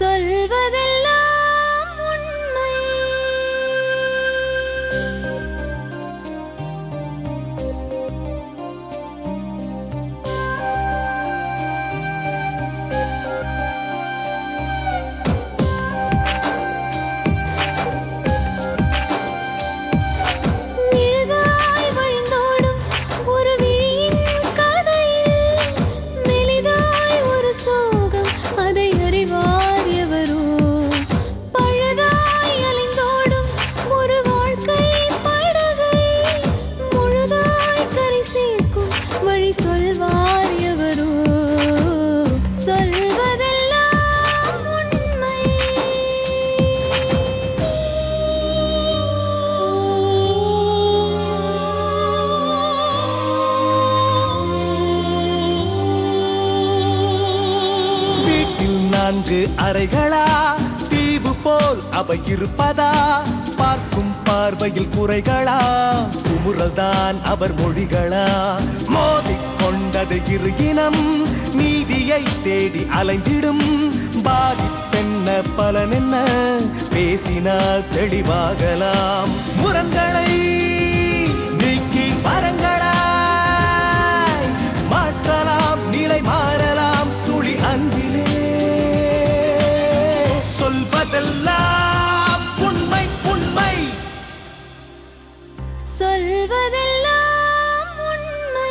சொல்வதெல்லாம் உண்மை. நிழலாய் வழிந்தோடும் ஒரு விழியின் கதையில் மெலிதாய் ஒரு சோகம், அதை அறிவார் எவரோ. பழுதாய் அலைந்தோடும் ஒரு வாழ்க்கை படகை முழுதாய் கரை சேர்க்கும் வழி சொல்வார் எவரோ. சொல்வதெல்லாம் உண்மை. வீட்டில் 4 அறைகளா, தீவு போல் அவை இருப்பதா? பார்க்கும் பார்வையில் குறைகளா, குமுறல்தான் அவர் மொழிகளா? மோதிக்கொண்டது இரு இனம், நீதியை தேடி அலைந்திடும். பாதிப்பென்ன பலனென்ன, பேசினால் தெளிவாகலாம். முரண்களை நீக்கி வரங்களாய் மாற்றலாம், நிலை மாறலாம் துளி அன்பிலே. சொல்வதெல்லாம் உண்மை உண்மை. சொல்வதெல்லாம் உண்மை.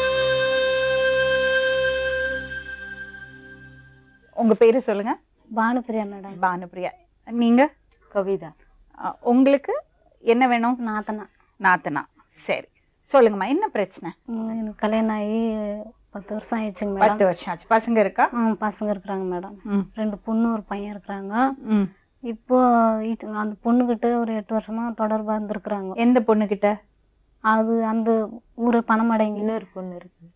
உங்க பேரு சொல்லுங்க. பானுப்பிரியா மேடம். பானுப்பிரியா. நீங்க? கவிதா. உங்களுக்கு என்ன வேணும்? நாத்தனா. நாத்தனா. சரி, சொல்லுங்கம்மா, என்ன பிரச்சனை? எனக்கு கல்யாணம் ஆகி 10 வருஷம் ஆயிடுச்சுங்க 10 மேடம். வருஷம் ஆச்சு. பசங்க இருக்கா? பசங்க இருக்கிறாங்க மேடம். ம். 2 பொண்ணு ஒரு பையன் இருக்கிறாங்க. ம். இப்போ அந்த பொண்ணுகிட்ட ஒரு 8 வருஷமா தொடர்பா இருந்திருக்கிறாங்க. எந்த பொண்ணு கிட்ட? அது அந்த ஊரை பணமடைங்க. இன்னொரு பொண்ணு இருக்கு,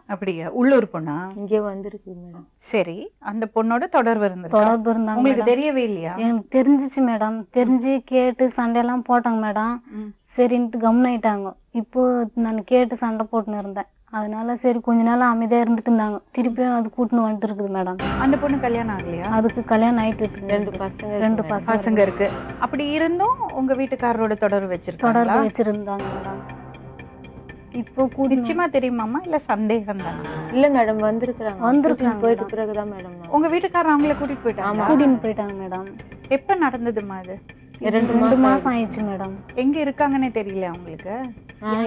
அப்படியா? உள்ளூர் பொண்ணா? இங்கே வந்திருக்கு மேடம். சரி, அந்த பொண்ணோட தொடர்பு இருந்தது. தொடர்பு இருந்தாங்க உங்களுக்கு மேடம். தெரியவே இல்லையா? எனக்கு தெரிஞ்சிச்சு மேடம். தெரிஞ்சு கேட்டு சண்டையெல்லாம் போட்டாங்க மேடம். ம். சரின்ட்டு கம்னாயிட்டாங்க. இப்போ நான் கேட்டு சண்டை போட்டுன்னு இருந்தேன். அதனால சரி கொஞ்ச நாள் அமைதியா இருந்துட்டு இருந்தாங்க. திருப்பியும் அது கூட்டுன்னு வந்துட்டு இருக்குது மேடம். அந்த பொண்ணு கல்யாணம் ஆகலையா? அதுக்கு கல்யாணம் ஆயிட்டு இருக்கு. 2 பசங்க 2 இருக்கு பசங்க பசங்க இருக்கு. அப்படி இருந்தும் உங்க வீட்டுக்காரரோட தொடர்பு வச்சிருக்காங்களா? தொடர்பு வச்சிருந்தாங்க மேடம். இப்போ கூடி நிச்சயமா தெரியுமாமா, இல்ல சந்தேகம் தானா? இல்ல மேடம், வந்திருக்காங்க. வந்திருக்காங்க போயிட்டு மேடம். பிறகுதான் மேடம் நான் உங்க வீட்டுக்காரர் அவங்கள கூட்டிட்டு போயிட்டாங்க? கூட்டின்னு போயிட்டாங்க மேடம். எப்ப நடந்ததுமா அது? 2 மாசம் ஆயிடுச்சு மேடம். எங்க இருக்காங்கன்னே தெரியல அவங்களுக்கு?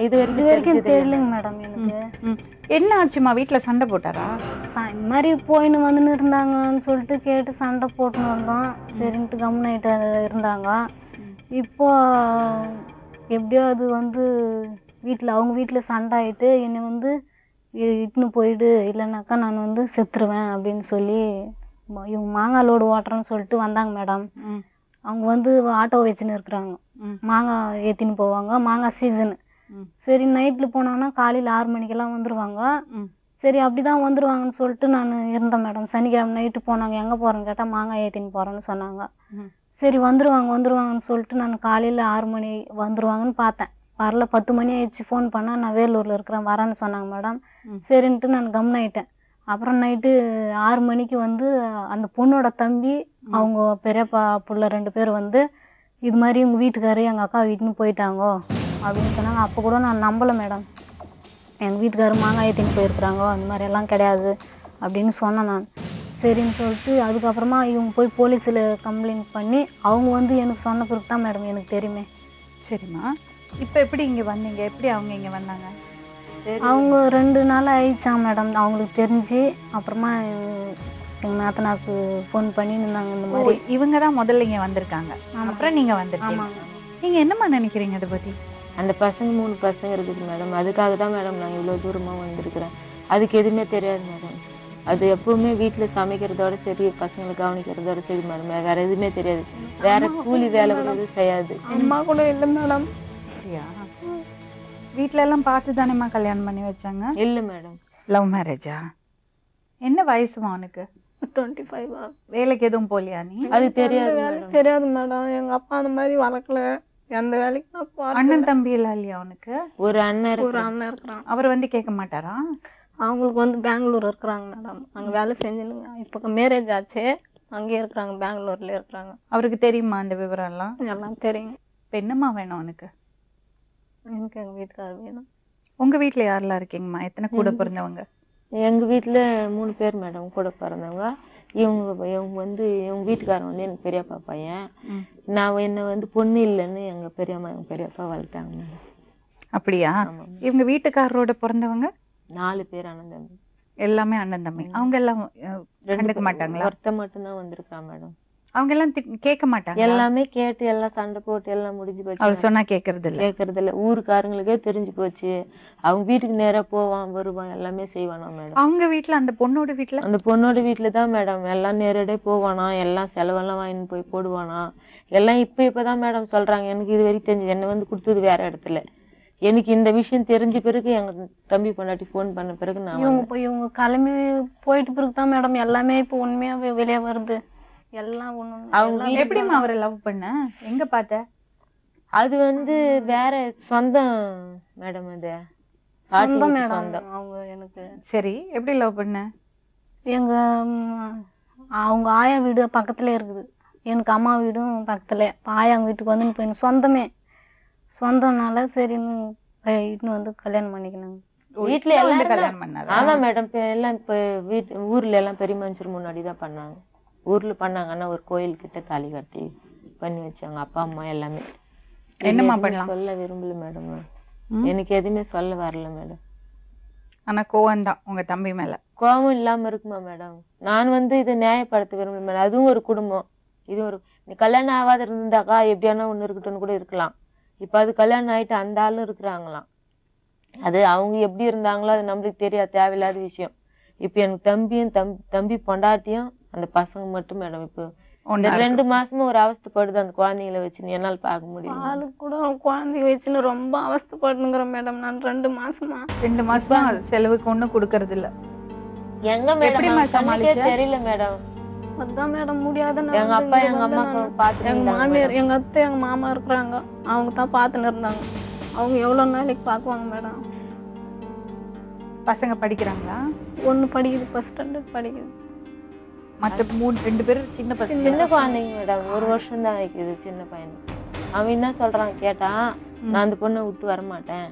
இது இது வரைக்கும் தெரியலங்க மேடம் எனக்கு. ம். என்ன ஆச்சுமா, வீட்டுல சண்டை போட்டாரா? இந்த மாதிரி போயின்னு வந்துன்னு இருந்தாங்கன்னு சொல்லிட்டு கேட்டு சண்டை போட்டுன்னு வந்தோம். சரின்ட்டு கம்னாயிட்டு இருந்தாங்க. இப்போ எப்படியோ அது வந்து அவங்க வீட்டில் சண்டை ஆயிட்டு என்னை வந்து இட்டுன்னு போயிடு, இல்லைனாக்கா நான் வந்து செத்துருவேன் அப்படின்னு சொல்லி இவங்க மாங்காய் லோடு ஓட்டுறேன்னு சொல்லிட்டு வந்தாங்க மேடம். ம். அவங்க வந்து ஆட்டோ வச்சுன்னு இருக்கிறாங்க. ம். மாங்காய் ஏற்றின்னு போவாங்க. மாங்காய் சீசனு. ம். சரி நைட்டில் போனாங்கன்னா காலையில் 6 மணிக்கெல்லாம் வந்துடுவாங்க. ம். சரி அப்படிதான் வந்துடுவாங்கன்னு சொல்லிட்டு நான் இருந்தேன் மேடம். சனிக்கிழமை நைட்டு போனாங்க. எங்கே போகிறேன்னு கேட்டால் மாங்காய் ஏற்றின்னு போகிறேன்னு சொன்னாங்க. ம். சரி வந்துடுவாங்கன்னு சொல்லிட்டு நான் காலையில் 6 மணி வந்துடுவாங்கன்னு பார்த்தேன். வரல. 10 மணி ஆயிடுச்சு. ஃபோன் பண்ணால் நான் வேலூரில் இருக்கிறேன் வரேன்னு சொன்னாங்க மேடம். சரின்ட்டு நான் கம்னாயிட்டேன். அப்புறம் நைட்டு 6 மணிக்கு வந்து அந்த பொண்ணோட தம்பி அவங்க பெரியப்பா புள்ள 2 பேர் வந்து இது மாதிரி உங்கள் வீட்டுக்காரு எங்கள் அக்கா வீட்டுன்னு போயிட்டாங்கோ அப்படின்னு சொன்னாங்க. அப்போ கூட நான் நம்பலை மேடம். எங்கள் வீட்டுக்காரு மாங்காய் ஏற்றின்னு போயிருக்கிறாங்கோ, அந்த மாதிரி எல்லாம் கிடையாது அப்படின்னு சொன்னேன் நான். சரின்னு சொல்லிட்டு அதுக்கப்புறமா இவங்க போய் போலீஸில் கம்ப்ளைண்ட் பண்ணி அவங்க வந்து எனக்கு சொன்ன பிறகு தான் மேடம் எனக்கு தெரியுமே. சரிம்மா, இப்ப எப்படி இங்க வந்தீங்க? எப்படி அவங்க இங்க வந்தாங்க? அவங்க 2 நாள் ஆயிடுச்சாங்க மேடம் அவங்களுக்கு தெரிஞ்சு. அப்புறமா எங்கள் நாத்தனாக்கு ஃபோன் பண்ணி இருந்தாங்க இந்த மாதிரி. இவங்க தான் முதல்ல இங்க வந்திருக்காங்க. அப்புறம் நீங்க வந்துட்டீங்க. ஆமாங்க. நீங்க என்னம்மா நினைக்கிறீங்க அதை பத்தி? அந்த பசங்க 3 பசங்க இருக்குது மேடம். அதுக்காக தான் மேடம் நான் இவ்வளவு தூரமா வந்திருக்கிறேன். அதுக்கு எதுவுமே தெரியாது மேடம். அது எப்பவுமே வீட்டுல சமைக்கிறதோட சரி, பசங்களை கவனிக்கிறதோட சரி மேடம். வேற எதுவுமே தெரியாது. வேற கூலி வேலை கூட எதுவும் செய்யாது. அம்மா கூட இல்லை மேடம். வீட்டுல எல்லாம் பார்த்து தானேம்மா கல்யாணம் பண்ணி வச்சாங்க? இல்ல மேடம். லவ் மேரேஜா? என்ன வயசுமா உனக்கு? 25. வேலைக்கு எதுவும் போலியா நீ? அது தெரியாது மேடம். தெரியாது மேடம். எங்க அப்பா அந்த மாதிரி வளர்க்கல. எந்த வேலைக்கு நான் போறேன். அண்ணன் தம்பி எல்லாம் இல்லையா உனக்கு? ஒரு அண்ணன் ஒரு இருக்கிறான். அண்ணன் இருக்கிறான். அவர் வந்து கேட்க மாட்டாரா? அவங்களுக்கு வந்து பெங்களூர் இருக்கிறாங்க மேடம். அங்க வேலை செஞ்சுன்னு இப்போ மேரேஜ் ஆச்சு. அங்கேயே இருக்கிறாங்க, பெங்களூர்ல இருக்கிறாங்க. அவருக்கு தெரியுமா அந்த விவரம் எல்லாம்? எல்லாம் தெரியும். இப்ப என்னம்மா வேணும் உனக்கு? எனக்கு எங்கள் வீட்டுக்காரர் வேணும். உங்க வீட்ல யாரெல்லாம் இருக்கீங்கம்மா? எத்தனை கூட பிறந்தவங்க? எங்க வீட்டுல 3 பேர் மேடம் கூட பிறந்தவங்க. இவங்க வந்து இவங்க வீட்டுக்காரன் வந்து எனக்கு பெரியப்பா பையன். நான் என்ன வந்து பொண்ணு இல்லைன்னு எங்க பெரியம்மா எங்க பெரியப்பா வளர்த்தாங்க மேடம். அப்படியா? இவங்க வீட்டுக்காரரோட பிறந்தவங்க 4 பேர் அண்ணன் தம்பி. எல்லாமே அண்ணன் தம்பி. அவங்க எல்லாம் கண்டுக்க மாட்டாங்களா? ஒருத்த மட்டும்தான் வந்திருக்கான் மேடம். அவங்க எல்லாம் கேட்க மாட்டாங்க? எல்லாமே கேட்டு எல்லாம் சண்டை போட்டு எல்லாம் முடிஞ்சு போச்சு. அவர் சொன்னா கேக்குறது இல்ல? கேக்குறது இல்ல. ஊருக்காரங்களுக்கே தெரிஞ்சு போச்சு. அவங்க வீட்டுக்கு நேரா போவான் வருவான் எல்லாமே செய்வானா மேடம். அவங்க வீட்டுல அந்த பொண்ணோட வீட்டுல? அந்த பொண்ணோட வீட்டுலதான் மேடம் எல்லாம் நேரடியே போவானா, எல்லாம் செலவெல்லாம் வாங்கிட்டு போய் போடுவானா. எல்லாம் இப்பதான் மேடம் சொல்றாங்க. எனக்கு இது வரைக்கும் தெரிஞ்சு என்ன வந்து கொடுத்தது வேற இடத்துல. எனக்கு இந்த விஷயம் தெரிஞ்ச பிறகு எங்க தம்பி பொண்டாட்டி போன் பண்ண பிறகு நான் இவங்க கிளம்பி போயிட்டு பிறகுதான் மேடம் எல்லாமே இப்ப உண்மையா வெளியே வருது. எல்லாம் அவங்க எப்படிமா அவரை லவ் பண்ண? எங்க பார்த்த? அது வந்து வேற சொந்தம் மேடம். அது சொந்தம் மேடம் அவங்க எனக்கு. சரி, எப்படி லவ் பண்ண? எங்க அவங்க ஆயா வீடு பக்கத்துல இருக்குது, எனக்கு அம்மா வீடும் பக்கத்துல. ஆயா வீட்டுக்கு வந்து இப்ப எனக்கு சொந்தம்னால சரின்னு இட்டுன்னு வந்து கல்யாணம் பண்ணிக்கணும். வீட்டுல எல்லாம் கல்யாணம் பண்ணாரு? ஆமா மேடம். எல்லாம் இப்ப ஊர்ல எல்லாம் பெரிய மனுஷர் முன்னாடிதான் பண்ணாங்க. ஊர்ல பண்ணாங்கன்னா ஒரு கோயில் கிட்ட தாலி கட்டி பண்ணி வச்சாங்க அப்பா அம்மா எல்லாமே. என்னமா பண்ணலாம் சொல்ல விரும்பல மேடம். எனக்கு எதுவுமே சொல்ல வரல மேடம். ஆனா கோவம் தான் உங்க தம்பி மேல. கோவம் இல்லாம இருக்குமா மேடம்? நான் வந்து இதை நியாயப்படுத்த விரும்பல மேடம். அதுவும் ஒரு குடும்பம். இது ஒரு கல்யாணம் ஆகாத இருந்தாக்கா எப்படியானா ஒண்ணு இருக்கட்டும்னு கூட இருக்கலாம். இப்ப அது கல்யாணம் ஆயிட்டு அந்த ஆளும் இருக்கிறாங்களாம். அது அவங்க எப்படி இருந்தாங்களோ அது நம்மளுக்கு தெரியாது, தேவையில்லாத விஷயம். இப்ப எனக்கு தம்பி பொண்டாட்டியும் அந்த பசங்க மட்டும் மேடம். இப்போ 2 மாசமா ஒரு அவஸ்தைப்படுது அந்த குழந்தைங்களை வச்சு. என்னால பார்க்க முடியும். ஆளு கூட குழந்தைய வச்சுன்னு ரொம்ப அவஸ்தைப்படுங்கிற மேடம். நான் 2 மாசமா செலவுக்கு ஒண்ணும் கொடுக்கறது இல்ல. எங்க மேடம் தெரியல மேடம். அதான் மேடம் முடியாத. எங்க அப்பா எங்க அம்மாக்கு பாத்து, எங்க மாமியார் எங்க அத்தை எங்க மாமா இருக்கிறாங்க, அவங்க தான் பாத்துன்னு இருந்தாங்க. அவங்க எவ்வளவு நாளைக்கு பாக்குவாங்க மேடம்? பசங்க படிக்கிறாங்களா? ஒண்ணு படிக்குது, ஃபர்ஸ்ட் ஸ்டாண்டர்ட் படிக்குது. மத்த 2 பேரும் சின்ன குழந்தைங்க மேடம். 1 வருஷம் தான் ஆயிக்குது சின்ன பையன். அவன் என்ன சொல்றான் கேட்டா, நான் அந்த பொண்ணை விட்டு வரமாட்டேன்.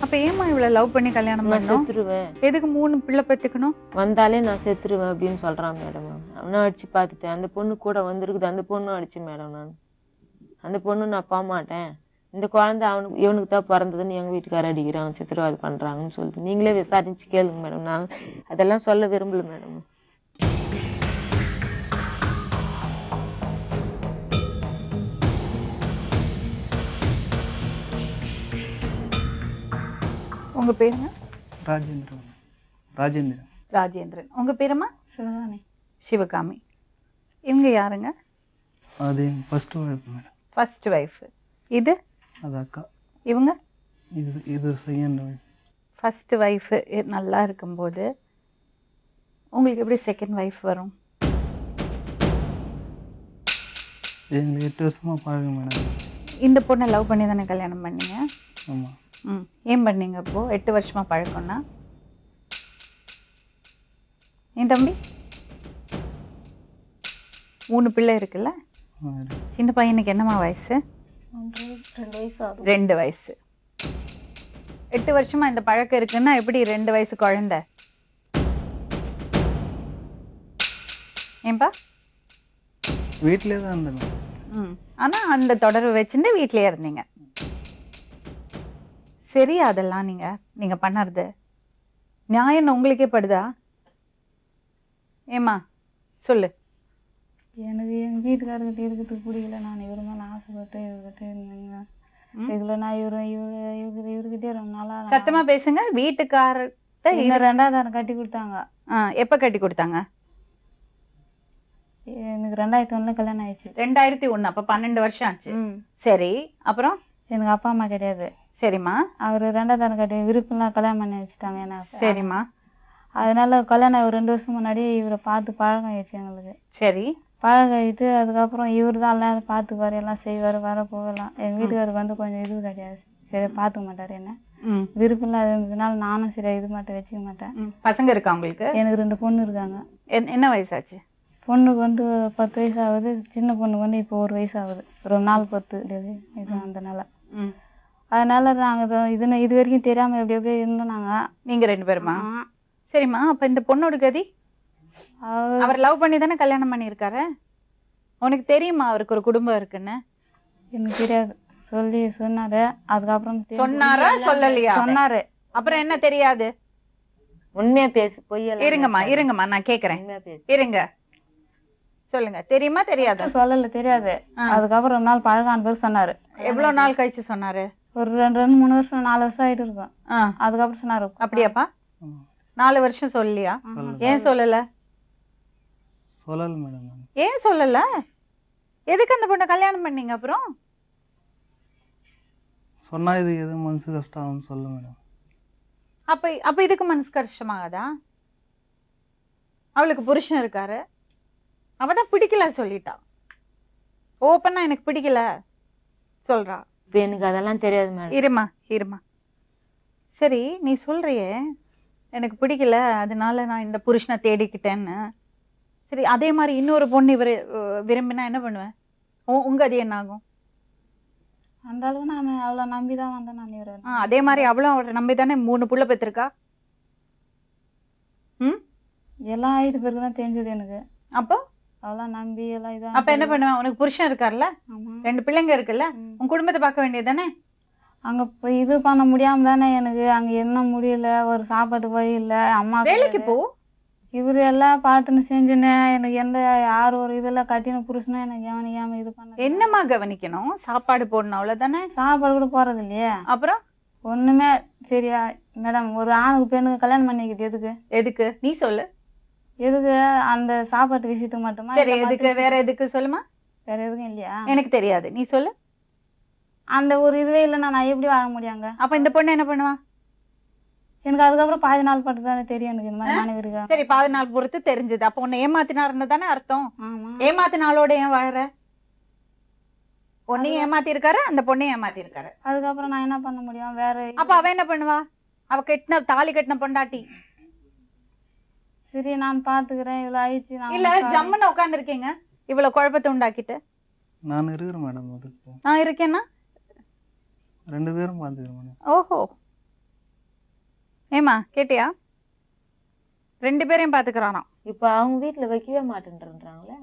அப்ப ஏமா இவ்வளவு லவ் பண்ணி கல்யாணம் பண்ணணும்? செத்துருவேன். எதுக்கு 3 பிள்ளை பெத்துக்கணும்? வந்தாலே நான் செத்துருவேன் அப்படின்னு சொல்றான் மேடம். அவனும் அடிச்சு பாத்துட்டேன். அந்த பொண்ணு கூட வந்திருக்குது, அந்த பொண்ணும் அடிச்சு மேடம். நான் அந்த பொண்ணு நான் போக மாட்டேன், இந்த குழந்தை இவனுக்கு தான் பிறந்ததுன்னு எங்க வீட்டுக்கார அடிக்கிறான், சித்திரவதை பண்றாங்கன்னு சொல்லிட்டு நீங்களே விசாரிச்சு கேளுங்க மேடம். நான் அதெல்லாம் சொல்ல விரும்பல மேடம். உங்க பேருங்க? ராஜேந்திரன். உங்க பேருமா? சிவகாமி. சிவகாமி. இவங்க யாருங்க? அது first wife madam. First wife. இது அது அக்கா. இவங்க? இது செகண்ட் வைஃப். ஃபர்ஸ்ட் வைஃப் நல்லா இருக்கும்போது உங்களுக்கு எப்படி செகண்ட் வைஃப் வரும்? எங்களுக்கு 8 வருஷமா பழக்கம் மேடம். இந்த பொண்ணை லவ் பண்ணி தானே கல்யாணம் பண்ணீங்க? ஆமா. ஏன் பண்ணீங்க அப்போ? 8 வருஷமா பழக்கம்னா? என் தம்பி 3 பிள்ளை இருக்குல்ல? சின்ன பையனுக்கு என்னமா வயசு? 2 வயசு ஆகுது. 2 வயசு. 8 வருஷமா இந்த பழக்கம் இருக்குன்னா எப்படி 2 வயசு குழந்தை? ஏன்பா? வீட்லயே தான் இருந்தேன். ஆனா அந்த தொடர்பு வச்சுட்டு வீட்லயே இருந்தீங்க. சரி, அதெல்லாம் நீங்க பண்ணறது நியாயம் உங்களுக்கே படுதா? ஏமா சொல்லு. எனக்கு எங்க வீட்டுக்காரர்கிட்ட இருக்கிறதுக்கு பிடிக்கல. நான் இவரு மேல ஆசைப்பட்டு இவர்கிட்ட இருந்தேங்க. இதுல நான் இவர்கிட்டே ரொம்ப நாளா. சத்தமா பேசுங்க. வீட்டுக்காரர்கிட்ட 2ஆவது கட்டி கொடுத்தாங்க. எப்ப கட்டி கொடுத்தாங்க? எனக்கு 2001 கல்யாணம் ஆயிடுச்சு. 2001. அப்ப 12 வருஷம் ஆச்சு. சரி, அப்புறம்? எனக்கு அப்பா அம்மா கிடையாது. சரிம்மா. அவரு 2ஆவது கட்டி விருப்பம்லாம் கல்யாணம் பண்ணி வச்சுட்டாங்க என்ன. சரிம்மா. அதனால கல்யாணம் 2 வருஷம் முன்னாடி இவரை பார்த்து பழக்கம் ஆயிடுச்சு எங்களுக்கு. சரி, பழகம் ஆயிட்டு அதுக்கப்புறம் இவரு தான் எல்லாம் பார்த்துக்குவாரு, எல்லாம் செய்வாரு, வர போகலாம். எங்க வீட்டுக்காருக்கு வந்து கொஞ்சம் இது கிடையாது, சரி பார்த்துக்க மாட்டாரு என்ன. விருப்பம் இல்லாததுனால நானும் சரி இது மட்டும் வச்சுக்க மாட்டேன். பசங்க இருக்கா உங்களுக்கு? எனக்கு 2 பொண்ணு இருக்காங்க. என்ன வயசாச்சு? பொண்ணுக்கு வந்து 10 வயசு ஆகுது, சின்ன பொண்ணுக்கு வந்து இப்போ 1 வயசு ஆகுது. ஒரு 4-10 இது அதனால. ம். அதனால நாங்க இது வரைக்கும் தெரியாம எப்படி எப்படியோ இருந்தோம் நாங்க. நீங்க 2 பேருமா? ஆ. சரிம்மா, அப்ப இந்த பொண்ணோட கதி? அவ- அவர் லவ் பண்ணி தானே கல்யாணம் பண்ணியிருக்காரு. உனக்கு தெரியுமா அவருக்கு ஒரு குடும்பம் இருக்குன்னு? எனக்கு தெரியாது. சொன்னாரு. அதுக்கப்புறம் சொன்னாரா சொல்லலையா? சொன்னாரு. அப்புறம் என்ன தெரியாது? உண்மையா பேசு, பொய்யெல்லாம் இருங்கம்மா நான் கேக்குறேன். உண்மையா பேசு. இருங்க, சொல்லுங்க. தெரியுமா தெரியாதா? சொல்லல, தெரியாது. அதுக்கப்புறம் ஒரு நாள் பழகான பிறகு சொன்னாரு. எவ்வளவு நாள் கழிச்சு சொன்னாரு? ஒரு 2-3 வருஷம் 4 வருஷம் ஆயிட்டு இருக்கும். ஆ, அதுக்கப்புறம் சொன்னாரு. அப்படியாப்பா? 4 வருஷம் சொல்லலையா? ஏன் சொல்லல? சொல்லல மேடம் நான். ஏன் சொல்லல? எதுக்கு அந்த பொண்ணை கல்யாணம் பண்ணீங்க அப்புறம்? சொன்னா இது எது மனசு கஷ்டம் ஆகும்னு சொல்ல மேடம். அப்ப இதுக்கு மனசு கஷ்டமாகாதா? அவளுக்கு புருஷன் இருக்காரு, அவதான் பிடிக்கல சொல்லிட்டா. ஓப்பனா எனக்கு பிடிக்கல சொல்றா. இப்ப எனக்கு அதெல்லாம் தெரியாது மேடம். இருமா. சரி, நீ சொல்றியே எனக்கு பிடிக்கல அதனால நான் இந்த புருஷனை தேடிக்கிட்டேன்னு. சரி, அதே மாதிரி இன்னொரு பொண்ணு இவரு விரும்பினா என்ன பண்ணுவேன்? உங்க அது என்ன ஆகும்? அந்த அளவுக்கு நான் அவளை நம்பிதான் வந்தேன் நான் இவரை. அதே மாதிரி அவளும் அவரை நம்பி தானே 3 புள்ள பெற்றிருக்கா. ம், எல்லாம் ஆயிட்டு பிறகுதான் தெரிஞ்சது எனக்கு. அப்போ அவெல்லாம் நம்பி எல்லாம் இதான். அப்ப என்ன பண்ணுவேன்? உனக்கு புருஷன் இருக்காருல்ல, ஆமா. 2 பிள்ளைங்க இருக்குல்ல, உன் குடும்பத்தை பார்க்க வேண்டியது தானே? அங்க போய் இது பண்ண முடியாம தானே எனக்கு அங்க என்ன முடியல, ஒரு சாப்பாட்டு வழி இல்ல. அம்மா வேலைக்கு போ. இவரு எல்லாம் பார்த்துன்னு செஞ்சுன்னு எனக்கு எந்த யார் ஒரு இதெல்லாம் கட்டின புருஷனும் எனக்கு கவனிக்காம இது பண்ண. என்னமா கவனிக்கணும்? சாப்பாடு போடணும் அவ்வளவுதானே. சாப்பாடு கூட போறது இல்லையே. அப்புறம் ஒண்ணுமே சரியா மேடம். ஒரு ஆணுக்கு பெண்ணுக்கு கல்யாணம் பண்ணிக்கிட்டு எதுக்கு நீ சொல்லு. எதுக்கு? அந்த சாப்பாட்டு விஷயத்துக்கு மட்டுமா? சரி, எதுக்கு? வேற எதுக்கு சொல்லுமா? வேற எதுக்கும் இல்லையா? எனக்கு தெரியாது, நீ சொல்லு. அந்த ஒரு இதுவே இல்லைன்னா நான் எப்படி வாழ முடியாங்க? அப்ப இந்த பொண்ணு என்ன பண்ணுவா? எனக்கு அதுக்கப்புறம் 14 நாள் பட்டு தானே தெரியும் எனக்கு இந்த மாதிரி மனைவி இருக்கா. சரி, 14 நாள் பொறுத்து தெரிஞ்சது. அப்ப உன்னை ஏமாத்தினாருன்னு தானே அர்த்தம். ஆமா. ஏமாத்தினாலோட ஏன் வாழற? பொண்ணையும் ஏமாத்தி இருக்காரு, அந்த பொண்ணையும் ஏமாத்தி இருக்காரு. அதுக்கப்புறம் நான் என்ன பண்ண முடியும்? வேற அப்ப அவ என்ன பண்ணுவா? அவ தாலி கட்டின பொண்டாட்டி. சரி நான் பாத்துக்கிறேன், இவ்வளவு ஆயிடுச்சு. நான் இல்ல ஜம்முன்னு உட்கார்ந்து இருக்கீங்க இவ்வளவு குழப்பத்தை உண்டாக்கிட்டு. நான் இருக்கிறேன் மேடம். அதுக்கு நான் இருக்கேன்னா 2 பேரும் பார்த்துக்கிறேன் மேடம். ஓஹோ, ஏமா கேட்டியா? 2 பேரையும் பாத்துக்கிறானாம். இப்ப அவங்க வீட்டுல வைக்கவே மாட்டேன்றாங்களே.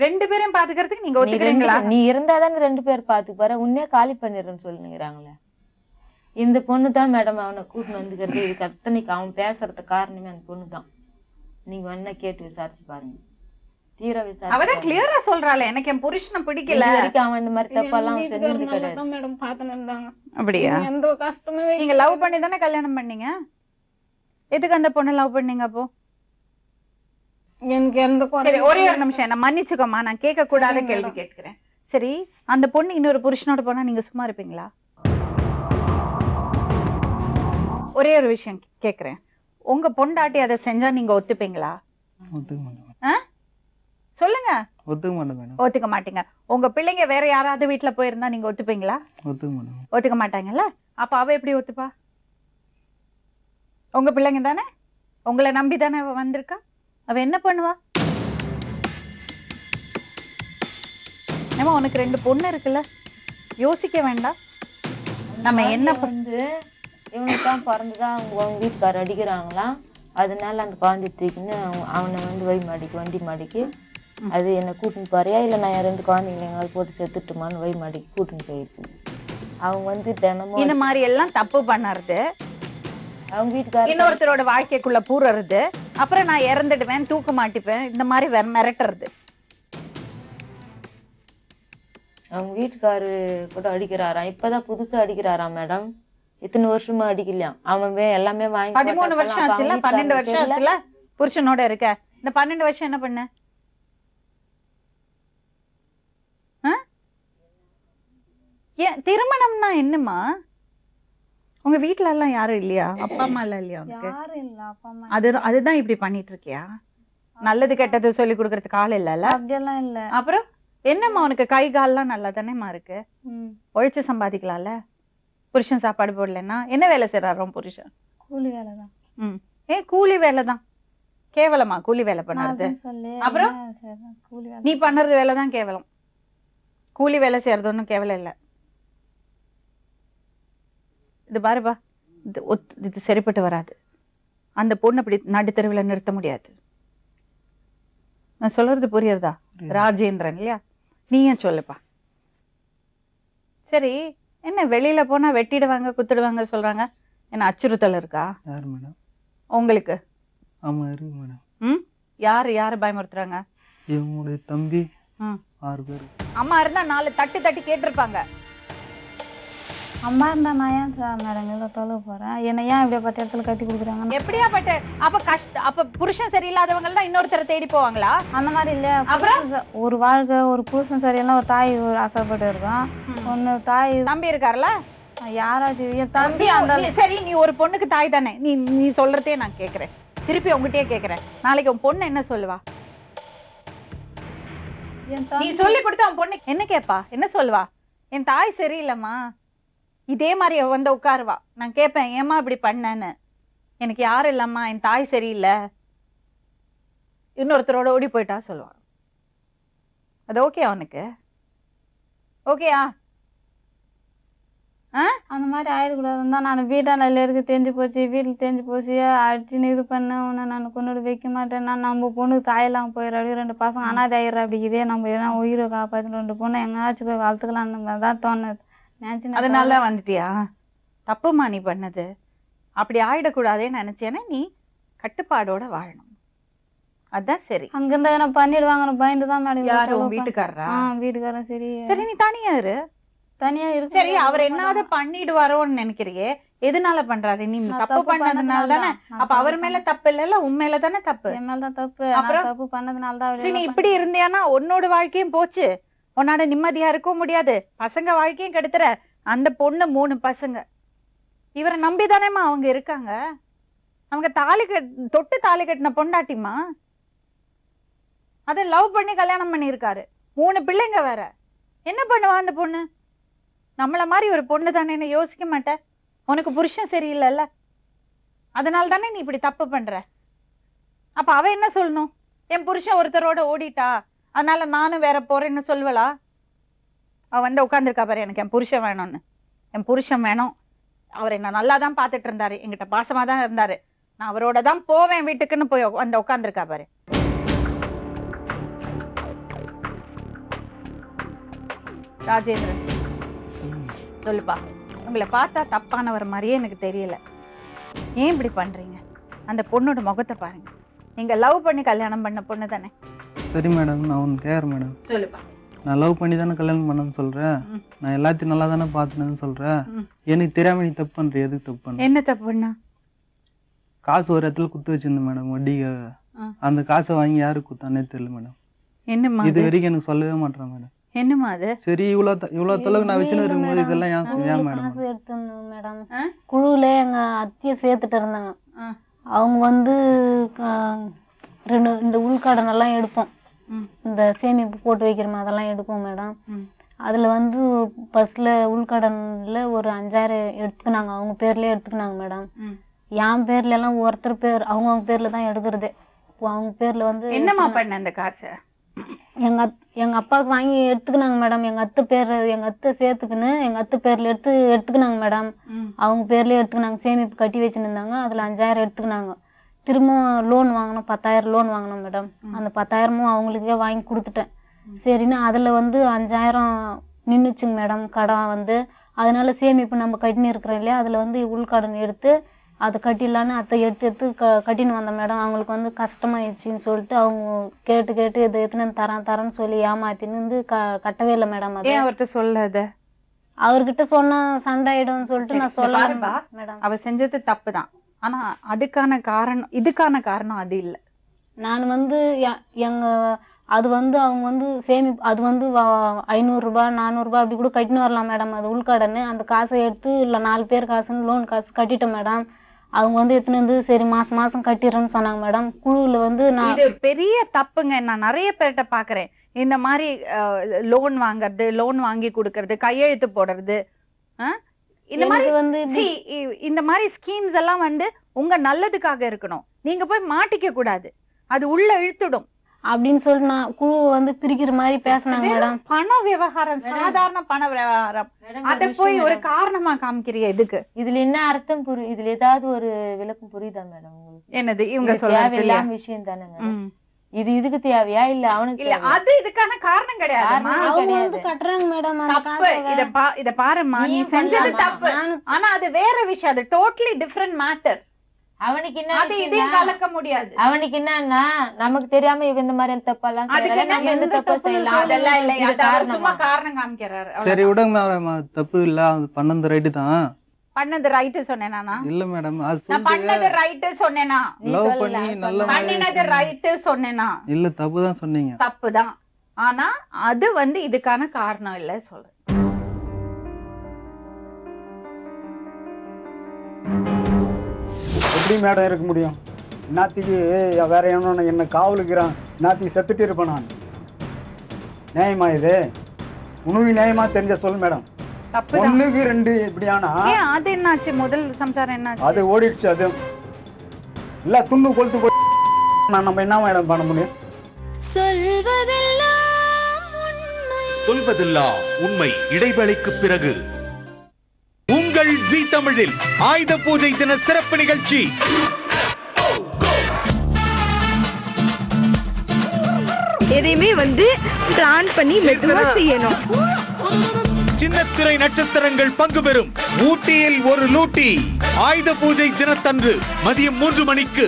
2 பேரையும் பாத்துக்கிறதுக்கு நீங்க ஒத்துக்கிறீங்களா? நீ இருந்தாதானே 2 பேர் பாத்துக்கு பாரு, உன்னே காலி பண்ணிடுறேன்னு சொல்லுங்கிறாங்களே. இந்த பொண்ணு தான் மேடம் அவனை கூட்டின்னு வந்துக்கிறது. இதுக்கு அத்தனைக்கு அவன் பேசுறது காரணமே அந்த பொண்ணு தான். நீங்க வேணா கேட்டு விசாரிச்சு பாருங்க. தீர விசாரிச்சு அவதான் கிளியரா சொல்றாளே, எனக்கு என் புருஷனை பிடிக்கல. அவன் இந்த மாதிரி தப்பெல்லாம் செஞ்சது கிடையாது. மேடம் பாத்துன்னு இருந்தாங்க. அப்படியா? எந்த கஷ்டமே நீங்க லவ் பண்ணி தானே கல்யாணம் பண்ணீங்க. எதுக்கு அந்த பொண்ணை லவ் பண்ணீங்க அப்போ? எனக்கு எந்த சரி, ஒரே ஒரு நிமிஷம் என்ன மன்னிச்சுக்கோமா, நான் கேட்க கூடாத கேள்வி கேட்கிறேன். சரி, அந்த பொண்ணு இன்னொரு புருஷனோட போனா நீங்க சும்மா இருப்பீங்களா? ஒரே ஒரு விஷயம் கேக்குறேன், உங்க பொண்டாட்டி அதை செஞ்சா நீங்க ஒத்துப்பீங்களா? ஒத்துக்க மாட்டேன். சொல்லுங்க. ஒத்துக்க மாட்டேன் மேடம். ஒத்துக்க மாட்டீங்க. உங்க பிள்ளைங்க வேற யாராவது வீட்டுல போயிருந்தா நீங்க ஒத்துப்பீங்களா? ஒத்துக்க மாட்டேன். ஒத்துக்க மாட்டாங்கல்ல. அப்ப அவ எப்படி ஒத்துப்பா? உங்க பிள்ளைங்க தானே, உங்களை நம்பி தானே அவ வந்திருக்கா. அவ என்ன பண்ணுவா? ஏமா உனக்கு 2 பொண்ணு இருக்குல்ல, யோசிக்க வேண்டாம்? நம்ம என்ன வந்து இவனுக்கு தான் பிறந்துதான் அவங்க வீட்டுக்காரர் அடிக்கிறாங்களாம். அதனால அந்த குழந்தை தூக்கின்னு அவனை வந்து வண்டி மாடிக்கு அது என்ன கூட்டின்னு போறியா இல்ல நான் 2 குழந்தைங்களை எங்காவது போட்டு செத்துட்டுமான்னு மாடிக்கு கூட்டின்னு போயிடுச்சு. அவங்க வந்து தினமும் இந்த மாதிரி எல்லாம் தப்பு பண்ணறது, அவங்க வீட்டுக்காரர் இன்னொருத்தரோட வாழ்க்கைக்குள்ள பூறது, அப்புறம் நான் இறந்துடுவேன் தூக்க மாட்டிப்பேன், இந்த மாதிரி மிரட்டுறது. அவங்க வீட்டுக்காரு கூட அடிக்கிறாராம். இப்பதான் புதுசா அடிக்கிறாராம் மேடம். இத்தனை வருஷமா அடிக்கலையாம். அவன் எல்லாமே வாங்கி 13 வருஷம் ஆச்சுல, 12 வருஷம் ஆச்சுல புருஷனோட இருக்க. இந்த 12 வருஷம் என்ன பண்ண? திருமணம்னா என்னமா? உங்க வீட்டுல எல்லாம் யாரும் இல்லையா? அப்பா அம்மா எல்லாம் இல்லையா உனக்கு? யாரும் இல்ல. அப்பா அம்மா அதுதான் இப்படி பண்ணிட்டு இருக்கியா? நல்லது கெட்டது சொல்லி கொடுக்கறதுக்கு ஆள் இல்லல்ல? அப்படியெல்லாம் இல்ல. அப்புறம் என்னம்மா உனக்கு கை கால்லாம் நல்லா தானேமா இருக்கு? உழைச்சு சம்பாதிக்கலாம்ல. புருஷன் சாப்பாடு போடலன்னா என்ன வேலை செய்யறாரு புருஷன்? கூலி வேலைதான். கூலி வேலைதான். கேவலமா கூலி வேலை பண்ணுறது? அப்புறம் நீ பண்ணுறது வேலை தான் கேவலம். கூலி வேலை செய்யறது ஒன்றும் கேவலம் இல்லை. இது பாருப்பா, இது சரிப்பட்டு வராது. அந்த பொண்ணு அப்படி நடுத்தெருவில் நிறுத்த முடியாது. நான் சொல்றது புரியுறதா? ராஜேந்திரன் இல்லையா? நீயே சொல்லுப்பா. சரி, என்ன வெளியில போனா வெட்டிடுவாங்க குத்திடுவாங்க சொல்றாங்க, என்ன அச்சுறுத்தல் இருக்கா யார் மேடம்? உங்களுக்கு? ஆமா இருக்கு மேடம். ம், யாரு பயமுறுத்துறாங்க? இவங்களுடைய தம்பி ம், 6 பேர். அம்மா இருந்தா 4 தட்டு தட்டி கேட்டிருப்பாங்க. அம்மா இருந்தா நான் ஏன் மேடம் இவ்வளோ தொலைவு போறேன்? என்னை ஏன் இப்படியாப்பட்ட இடத்துல கட்டி கொடுக்குறாங்க? எப்படியா பட்ட அப்ப புருஷன் சரியில்லாதவங்க எல்லாம் இன்னொருத்தரை தேடி போவாங்களா? அந்த மாதிரி இல்ல. அப்புறம் ஒரு வாழ்க்கை, ஒரு புருஷன் சரியெல்லாம் ஒரு தாய் ஆசைப்பட்டு இருக்கோம். ஒன்னு தாய் தம்பி இருக்காருல்ல, யாராச்சும் என் தம்பி தம்பி அந்த சரி, நீ ஒரு பொண்ணுக்கு தாய் தானே. நீ சொல்றதே நான் கேக்குறேன், திருப்பி உங்ககிட்டயே கேக்குறேன். நாளைக்கு உன் பொண்ணு என்ன சொல்லுவா? நீ சொல்லி கொடுத்து அவன் பொண்ணு என்ன கேப்பா? என்ன சொல்லுவா? என் தாய் சரியில்லைம்மா, இதே மாதிரி அவ வந்து உட்காருவா. நான் கேட்பேன், ஏமா இப்படி பண்ணேன்னு. எனக்கு யாரும் இல்லம்மா, என் தாய் சரியில்லை, இன்னொருத்தரோட ஓடி போயிட்டா சொல்லுவான். அது ஓகே அவனுக்கு? ஓகேயா? அந்த மாதிரி ஆயிடக்கூடாதுன்னு தான் நான் வீட்டால இருக்கு தெரிஞ்சு போச்சு, வீட்டில் தெரிஞ்சு போச்சு, அடிச்சுன்னு இது பண்ண உன்னை நான் கொண்டு வைக்க மாட்டேன், நான் நம்ம பொண்ணுக்கு தாயெல்லாம் போயிடுற, அப்படி 2 பசங்க அனாதை ஆயிடுற, அப்படி இதே நம்ம எதனா உயிரை காப்பாற்றி 2 பொண்ணை எங்கேயாச்சும் போய் வளர்த்துக்கலான்னு தான் தோணுது. அதனால வந்துட்டியா? தப்புமா நீ பண்ணது. அப்படி ஆயிடக்கூடாதேன்னு நினைச்சேன்னா நீ கட்டுப்பாடோட வாழணும். அதான் சரி. அங்கிருந்தா என்ன பண்ணிடுவாங்கன்னு பயந்து தான் மேடம். யாரு, உன் வீட்டுக்காரரா? வீட்டுக்காரன். சரி சரி, நீ தனியா இரு. தனியா இருக்கு. சரி, அவர் என்னாவது பண்ணிடுவாரோன்னு நினைக்கிறியே, எதனால பண்றாரு? நீ தப்பு பண்ணதுனால தானே. அப்ப அவர் மேல தப்பு இல்ல, உன் மேல தானே தப்பு. என் மேலதான் தப்பு. அப்புறம் தப்பு பண்ணதுனால தான். சரி, நீ இப்படி இருந்தியானா உன்னோட வாழ்க்கையும் போச்சு, உன்னால நிம்மதியா இருக்கவும் முடியாது, பசங்க வாழ்க்கையும் கெடுத்துற. அந்த பொண்ணு 3 பசங்க, இவரை நம்பிதானேமா அவங்க இருக்காங்க. அவங்க தொட்டு தாலி கட்டின பொண்டாட்டிமா, அத லவ் பண்ணி கல்யாணம் பண்ணிருக்காரு. 3 பிள்ளைங்க வேற. என்ன பண்ணுவா அந்த பொண்ணு? நம்மள மாதிரி ஒரு பொண்ணு தானே, யோசிக்க மாட்ட? உனக்கு புருஷன் சரியில்லைல்ல, அதனால தானே நீ இப்படி தப்பு பண்ற. அப்ப அவ என்ன சொல்லணும்? என் புருஷன் ஒருத்தரோட ஓடிட்டா, அதனால நானும் வேற போறேன்னு சொல்லுவலா? அவ வந்து உட்கார்ந்துருக்கா பாரு, எனக்கு என் புருஷன் வேணும்னு. என் புருஷன் வேணும், அவர் என்ன நல்லா தான் பாத்துட்டு இருந்தாரு, என்கிட்ட பாசமா தான் இருந்தாரு, நான் அவரோட தான் போவேன் வீட்டுக்குன்னு போய் வந்து உட்கார்ந்துருக்கா பாரு. ராஜேந்திரன் சொல்லுப்பா, உங்களை பார்த்தா தப்பானவர் மாதிரியே எனக்கு தெரியல. ஏன் இப்படி பண்றீங்க? அந்த பொண்ணோட முகத்தை பாருங்க. நீங்க லவ் பண்ணி கல்யாணம் பண்ண பொண்ணு தானே? சரி மேடம், நான் ஒன்று கேட்குறேன் மேடம். சொல்லுப்பா. நான் லவ் பண்ணி தானே கல்யாணம் பண்ணேன்னு சொல்றேன். நான் எல்லாத்தையும் நல்லா தானே பார்த்துனேன்னு சொல்றேன். எனக்கு தெரியாம நீ தப்பு பண்ற. எதுக்கு தப்பு பண்ண? என்ன தப்பு பண்ணா? காசு ஒரு இடத்துல குத்து வச்சிருந்தேன் மேடம், வட்டிக்காக. அந்த காசை வாங்கி யாருக்கு குத்தானே தெரியல மேடம். என்னம்மா இது வரைக்கும் எனக்கு சொல்லவே மாட்டேன் மேடம். என்னம்மா அது? சரி, இவ்வளவு தொலைவு நான் வச்சுன்னு இருக்கும்போது இதெல்லாம் ஏன் மேடம்? காசு எடுத்துருந்தோம் மேடம். குழுவுல எங்க அத்தையை சேர்த்துட்டு இருந்தாங்க. அவங்க வந்து இந்த உள்கடன் எல்லாம் எடுப்போம், இந்த சேமிப்பு போட்டு வைக்கிறோம், அதெல்லாம் எடுப்போம் மேடம். அதுல வந்து பஸ்ல உள்கடன்ல ஒரு 5000 எடுத்துக்கினாங்க, அவங்க பேர்லயே எடுத்துக்கினாங்க மேடம். என் பேர்ல எல்லாம் ஒருத்தர் பேர் அவங்க பேர்ல தான் எடுக்கிறதே. அவங்க பேர்ல வந்து என்னமா பண்ண அந்த காசை? எங்க அப்பாவுக்கு வாங்கி எடுத்துக்கினாங்க மேடம். எங்க அத்தை சேர்த்துக்கின்னு எங்க அத்தை பேர்ல எடுத்துக்கினாங்க மேடம். அவங்க பேர்லயே எடுத்துக்கினாங்க, சேமிப்பு கட்டி வச்சுன்னு இருந்தாங்க. அதுல 5000 எடுத்துக்கினாங்க. திரும்ப லோன் வாங்கணும், 10000 லோன் வாங்கணும் மேடம். அந்த 10000மும் அவங்களுக்கே வாங்கி கொடுத்துட்டேன். சரின்னு அதுல வந்து 5000 நின்னுச்சுங்க மேடம் கடன் வந்து. அதனால சேமிப்பு நம்ம கட்டின்னு இருக்கிறோம் இல்லையா, அதுல வந்து உள்கடன் எடுத்து அதை கட்டிடலான்னு அத்தை எடுத்து கட்டின்னு வந்தேன் மேடம். அவங்களுக்கு வந்து கஷ்டமாயிடுச்சின்னு சொல்லிட்டு அவங்க கேட்டு இதை எத்தனை தரேன்னு சொல்லி ஏமாத்தின்னு வந்து கட்டவே இல்லை மேடம். அது அவர்கிட்ட சொல்லாத. அவர்கிட்ட சொன்னா சண்டை ஆயிடும்னு சொல்லிட்டு நான் சொல்ல மேடம். அவ செஞ்சது தப்புதான், ஆனா இதுக்கான காரணம் அது இல்ல. நான் வந்து அது வந்து அவங்க வந்து சேமிப்பு, அது வந்து 500 ரூபாய் 400 ரூபாய் அப்படி கூட கட்டின்னு வரலாம் மேடம். அது உள்கடன்னு. அந்த காசை எடுத்து இல்ல 4 பேர் காசுன்னு லோன் காசு கட்டிட்டேன் மேடம். அவங்க வந்து எத்தனை வந்து சரி மாசம் கட்டிடுறேன்னு சொன்னாங்க மேடம். குழுவுல வந்து இது பெரிய தப்புங்க. நான் நிறைய பேர்கிட்ட பாக்குறேன் இந்த மாதிரி லோன் வாங்குறது, லோன் வாங்கி கொடுக்கறது, கையெழுத்து போடுறது. இந்த மாதிரி வந்து இந்த மாதிரி ஸ்கீம்ஸ் எல்லாம் வந்து உங்க நல்லதுக்காக இருக்கணும். நீங்க போய் மாட்டிக்க கூடாது. அது உள்ள இழுத்துடும். அப்படின்னு சொல்லிட்டு நான் குழு வந்து பிரிக்கிற மாதிரி பேசினாங்க மேடம். பண விவகாரம், சாதாரண பண விவகாரம், அத போய் ஒரு காரணமா காமிக்கிறிய இதுக்கு? இதுல என்ன அர்த்தம் இதுல ஏதாவது ஒரு விளக்கம் புரியுதா மேடம் உங்களுக்கு? என்னது இவங்க இது சொல்றது? தேவையில்லாம விஷயம் தானே மேடம். இது இதுக்கு தேவையா இல்ல அவனுக்கு இல்ல, அது இதுக்கான காரணம் கிடையாதுமா. அவங்க வந்து கட்டுறாங்க மேடம் அந்த தப்பு. இத பாருமா, நீ செஞ்சது தப்பு. ஆனா அது வேற விஷயம், அது டோட்டலி டிஃபரண்ட் மேட்டர். அவனுக்கு என்ன அது இதையும் கலக்க முடியாது. அவனுக்கு என்னன்னா நமக்கு தெரியாம இவன் இந்த மாதிரி தப்பெல்லாம் செய்யறாரு, நம்ம எந்த தப்பு செய்யலாம் அதெல்லாம் இல்ல, அது அவர் சும்மா காரணம் காமிக்கிறாரு. சரி விடுங்க மேடம், தப்பு இல்ல, அது பண்ணது ரைட்டு தான். பண்ணது ரைட் சொன்னேனா? இல்ல மேடம், அது நான் பண்ணது ரைட் சொன்னேனா? லவ் பண்ணி நல்ல பண்ணினது ரைட் சொன்னேனா? இல்ல, தப்பு தான் சொன்னீங்க. தப்புதான். ஆனா அது வந்து இதுக்கான காரணம் இல்ல சொல்றேன். எப்படி மேடம் இருக்க முடியும்? நாத்திக்கு வேற என்ன காவலுக்குறான், நாத்திக்கு செத்துட்டு இருப்பேன் நான். நியாயமா இது? உனக்கு நியாயமா தெரிஞ்ச சொல்லு மேடம். ஒண்ணுக்கு ரெண்டு இப்படியானா அது என்னாச்சு? முதல் சம்சாரம் என்னாச்சு? அது ஓடிடுச்சு. அது இல்ல துண்டு கொளுத்து போய் நம்ம என்ன மேடம் பண்ண முடியும்? சொல்வதெல்லாம் உண்மை இடைவேளைக்கு பிறகு உங்கள் ஜீ தமிழில் ஆயுத பூஜை தின சிறப்பு நிகழ்ச்சி. எதையுமே வந்து பிளான் பண்ணி மெதுவா செய்யணும். சின்னத்திரை நட்சத்திரங்கள் பங்கு பெறும் ஊட்டியில் ஒரு லூட்டி ஆயுத பூஜை தினத்தன்று மதியம் 3 மணிக்கு.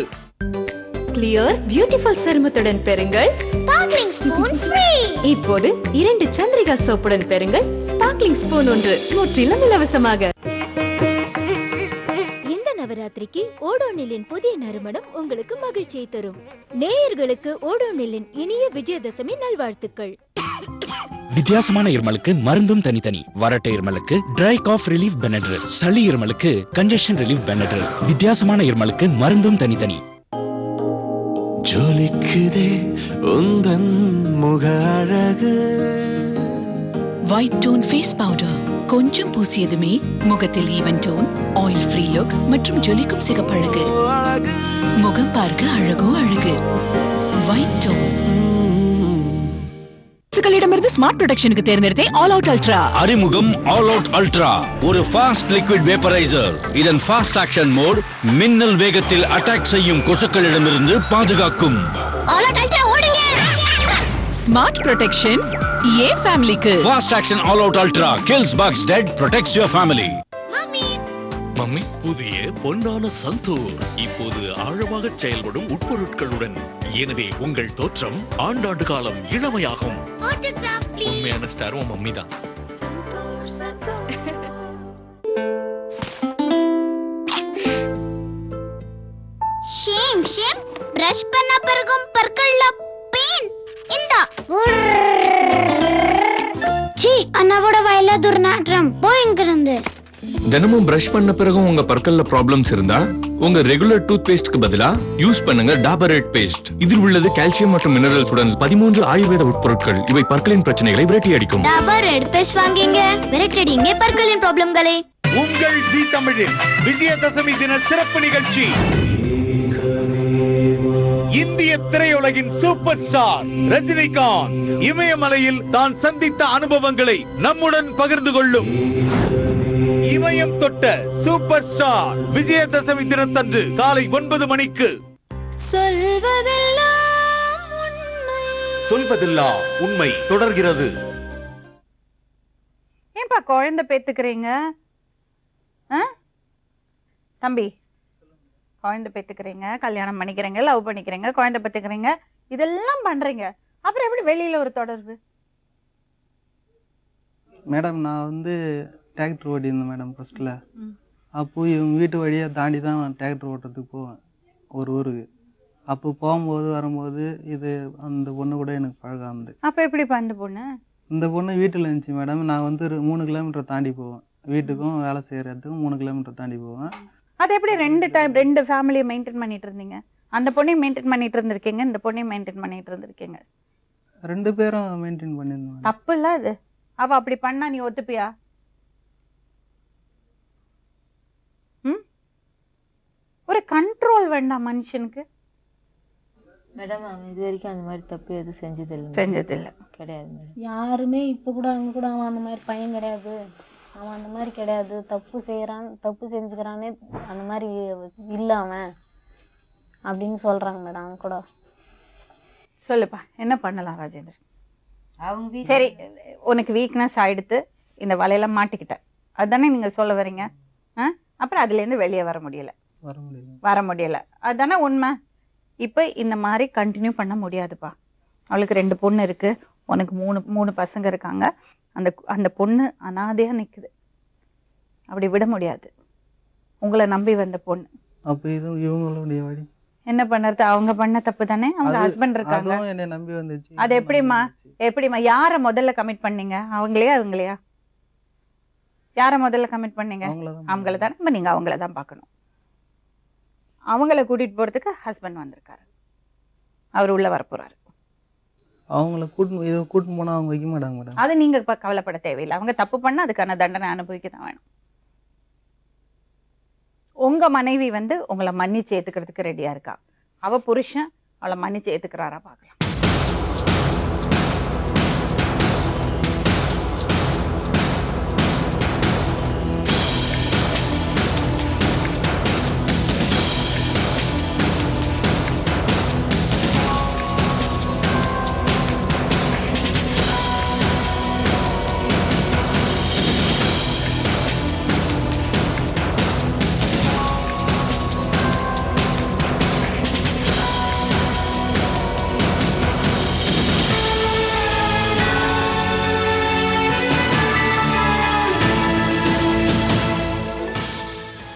கிளியர் பியூட்டிஃபுல் சருமத்துடன் பெறுங்கள் ஸ்பார்க்லிங் ஸ்பூன் ஃப்ரீ. இப்போது 2 சந்திரிகா சோப்புடன் பெறுங்கள் ஸ்பார்க்லிங் ஸ்பூன் ஒன்று முற்றிலும் இலவசமாக. இந்த நவராத்திரிக்கு ஓடோனிலின் புதிய நறுமணம் உங்களுக்கு மகிழ்ச்சியை தரும். நேயர்களுக்கு ஓடோனிலின் இனிய விஜயதசமி நல்வாழ்த்துக்கள். வித்தியாசமான இருமலுக்கு மருந்தும் தனித்தனி. வறட்ட இருமலுக்கு ட்ரை காஃப் ரிலீஃப் பெனட்ரில், சளி இருமலுக்கு கன்ஜெஷன் ரிலீஃப் பெனட்ரில். வித்தியாசமான இருமலுக்கு மருந்தும் தனித்தனி. ஜொலிக்குதே உந்தன் முக அழகு. ஒயிட் டோன் ஃபேஸ் பவுடர் கொஞ்சம் பூசியதுமே முகத்தில் even tone, oil free look மற்றும் ஜொலிக்கும் சிகப்பழகு. முகம் பார்க்க அழகோ அழகு. White tone. களிடமிருந்து ஸ்மார்ட் ப்ரொடெக்ஷனுக்கு தேர்ந்தெடுத்தே ஆல் அவுட் அல்ட்ரா. அறிமுகம் ஆல் அவுட் அல்ட்ரா, ஒரு ஃபாஸ்ட் லிக்விட் வேப்பரைசர். இதன் ஃபாஸ்ட் ஆக்ஷன் மோட் மின்னல் வேகத்தில் அட்டாக் செய்யும் கொசுக்களிடமிருந்து பாதுகாக்கும். ஆல் அவுட் அல்ட்ரா ஓடுங்க. ஸ்மார்ட் ப்ரொடெக்ஷன் ஏ ஃபேமிலிக்கு. Fast action all out ultra kills bugs dead, protects your family. Mummy, புதிய பொன்னான சந்தூர் இப்போது ஆழமாக செயல்படும் உட்பொருட்களுடன். எனவே உங்கள் தோற்றம் ஆண்டாண்டு காலம் இளமையாகும். உண்மையான ஸ்டார் உன் மம்மி தான். Shame shame. பிரஷ் பண்ண பிறகும் பற்கள்ல பெயின். இந்தா. சீ, அண்ணாவோட வாயில துர்நாற்றம். போய் இங்கிருந்து. தினமும் பிரஷ் பண்ண பிறகும் உங்க பற்கள்ல ப்ராப்ளம்ஸ் இருந்தா உங்க ரெகுலர் டூத் பேஸ்ட்க்கு பதிலா யூஸ் பண்ணுங்க டாபர் ரெட் பேஸ்ட். இதில் உள்ளது கால்சியம் மற்றும் மினரல்ஸுடன் 13 ஆயுர்வேத உட்பொருட்கள். இவை பற்களின் பிரச்சனைகளை விரட்டி அடிக்கும். டாபர் ரெட் பேஸ்ட் வாங்குங்க, விரட்டடிங்க பற்களின் ப்ராப்ளம்களை. உங்கள் ஜீ தமிழில் விஜயதசமி தின சிறப்பு நிகழ்ச்சி. இந்திய திரையுலகின் சூப்பர் ஸ்டார் ரஜினிகாந்த் இமயமலையில் தான் சந்தித்த அனுபவங்களை நம்முடன் பகிர்ந்து கொள்ளும் இமயம் தொட்ட சூப்பர் ஸ்டார் விஜயதசமி தினத்தன்று காலை 9 மணிக்கு. சொல்வதெல்லாம் உண்மை தொடர்கிறது. ஏன்பா குழந்தை பெத்துக்கிறீங்க? தம்பி, குழந்தை பெத்துக்கிறீங்க, கல்யாணம் பண்ணிக்கிறீங்க, லவ் பண்ணிக்கிறீங்க, குழந்தை பெத்துக்கிறீங்க, இதெல்லாம் பண்றீங்க, அப்புறம் எப்படி வெளியில ஒரு தொடர்பு? மேடம், நான் வந்து டிராக்டர் ஓட்டியிருந்தேன் மேடம் ஃபர்ஸ்ட்ல. அப்போ இவங்க வீட்டு வழியா தாண்டி தான் நான் டிராக்டர் ஓட்டுறதுக்கு போவேன் ஒரு ஊருக்கு. அப்போ போகும்போது வரும்போது இது அந்த பொண்ணு கூட எனக்கு பழகம் வந்து. அப்ப எப்படி அந்த பொண்ணு? இந்த பொண்ணு வீட்டுல இருந்துச்சு மேடம். நான் வந்து 3 கிலோமீட்டர் தாண்டி போவேன், வீட்டுக்கும் வேலை செய்யற இடத்துக்கும் 3 கிலோமீட்டர் தாண்டி போவேன். அது எப்படி 2 ஃபேமிலியை மெயின்டைன் பண்ணிட்டு இருந்தீங்க? அந்த பொண்ணையும் மெயின்டைன் பண்ணிட்டு இருந்திருக்கீங்க, இந்த பொண்ணையும் மெயின்டைன் பண்ணிட்டு இருந்திருக்கீங்க. 2 பேரும் மெயின்டைன் பண்ணிருந்தோம். தப்பு இல்ல அது? அவ அப்படி பண்ணா நீ ஒத்துப்பியா? ஒரு கண்ட்ரோல் வேண்டாம் மனுஷனுக்கு? மேடம் அவன் இது வரைக்கும் அந்த மாதிரி தப்பு எதுவும் செஞ்சதில்லை. செஞ்சதில்லை. கிடையாது மேடம். யாருமே இப்போ கூட அவங்க கூட அவன் அந்த மாதிரி பையன் கிடையாது, அவன் அந்த மாதிரி கிடையாது, தப்பு செய்யறான், தப்பு செஞ்சுக்கிறானே, அந்த மாதிரி இல்ல அவன் அப்படின்னு சொல்றாங்க மேடம். அவன் கூட சொல்லுப்பா, என்ன பண்ணலாம் ராஜேந்திரன்? அவங்க சரி, உனக்கு வீக்னஸ் ஆயிடுத்து, இந்த வலையில மாட்டிக்கிட்ட, அதுதானே நீங்க சொல்ல வரீங்க? அப்புறம் அதுல இருந்து வெளியே வர முடியல, அதுதானே உண்மை. இப்ப இந்த மாதிரி கண்டினியூ பண்ண முடியாதுப்பா. அவளுக்கு 2 பொண்ணு இருக்கு, உனக்கு 3 பசங்க இருக்காங்க. அந்த பொண்ணு அனாதையா நிக்குது, அப்படி விட முடியாது. உங்களை நம்பி வந்த பொண்ணு. அப்ப இது இவங்களுடைய வழி என்ன பண்றது? அவங்க பண்ண தப்பு தானே. அவங்க ஹஸ்பண்ட் இருக்காங்க, என்னை நம்பி வந்துச்சு. அது எப்படிமா யார முதல்ல கமிட் பண்ணீங்க? அவங்களையா யார முதல்ல கமிட் பண்ணீங்க? அவங்கள தானே. இப்ப நீங்க அவங்கள தான் பார்க்கணும். அவங்கள கூட்டிட்டு போறதுக்கு ஹஸ்பண்ட் வந்திருக்காரு, அவர் உள்ள வர போறாரு. அவங்கள கூட்டிட்டு போனா அவங்க வைக்க மாட்டாங்க மேடம். அது நீங்க கவலைப்பட தேவையில்லை. அவங்க தப்பு பண்ணா அதுக்கான தண்டனை அனுபவிக்க தான் வேணும். உங்க மனைவி உங்களை மன்னிச்சு ஏத்துக்கிறதுக்கு ரெடியா இருக்கா? அவ புருஷன் அவளை மன்னிச்சு ஏத்துக்கிறாரா பாக்கலாம்.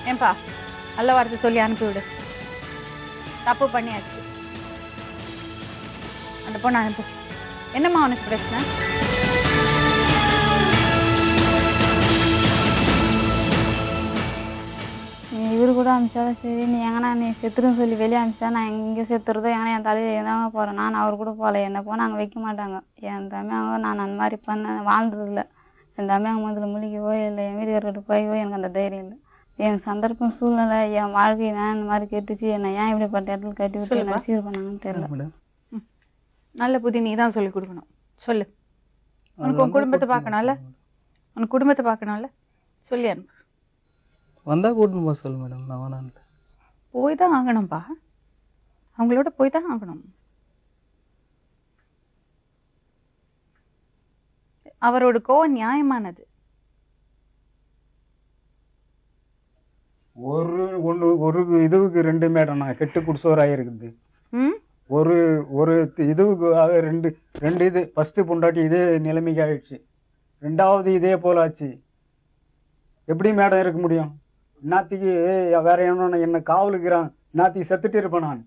ஏன்பா, நல்ல வார்த்தை சொல்லி அனுப்பிவிடு. தப்பு பண்ணியாச்சு, அந்த பொண்ணு அனுப்பு. என்னம்மா உனக்கு பிரச்சனை? இவரு கூட அனுப்பிச்சாலும் சரி, நீ எங்கன்னா நீ செத்துருன்னு சொல்லி வெளியே அனுப்பிச்சா நான் இங்கே செத்துறதோ எங்கன்னா என் தலையில என்னங்க போறேன். நான் அவர் கூட போகல, என்ன போனால் அங்கே வைக்க மாட்டாங்க. என் தம்பியாக நான் அந்த மாதிரி வாழ்ந்ததில்லை. என் தம்பியாக முதல்ல முழிக்கவோ இல்லை என் வீட்டுக்காரர்கிட்ட போயவோ எனக்கு அந்த தைரியம் இல்லை. என் சந்தர்ப்பம் சூழ்நிலை என் வாழ்க்கை நான் இந்த மாதிரி கெட்டுச்சு, என்ன ஏன் இப்படிப்பட்ட இடத்துல கட்டி விட்டு என்ன சீர் பண்ணாங்கன்னு தெரியல. நல்ல புத்தி நீ தான் சொல்லி கொடுக்கணும். சொல்லு. உனக்கு உன் குடும்பத்தை பார்க்கணும்ல, சொல்லி அனுப்பு. வந்தா கூட்டின்னு போக சொல்லு மேடம். நான் வேணான்ட்டு போய் தான் ஆகணும்பா, அவங்களோட போய் தான் ஆகணும். அவரோட கோவம் நியாயமானது. ஒரு இதுவுக்கு 2 மேடம் நான் கெட்டு குடிசோராயிருக்குது. ஒரு இதுவுக்காக 2 இது. ஃபர்ஸ்ட் பொண்டாட்டி இதே நிலைமைக்கு ஆயிடுச்சு, 2வது இதே போல ஆச்சு. எப்படி மேடம் இருக்க முடியும்? இன்னாத்திக்கு வேற என்ன காவலுக்குறான், இன்னாத்திக்கு செத்துட்டு இருப்பேன் நான்.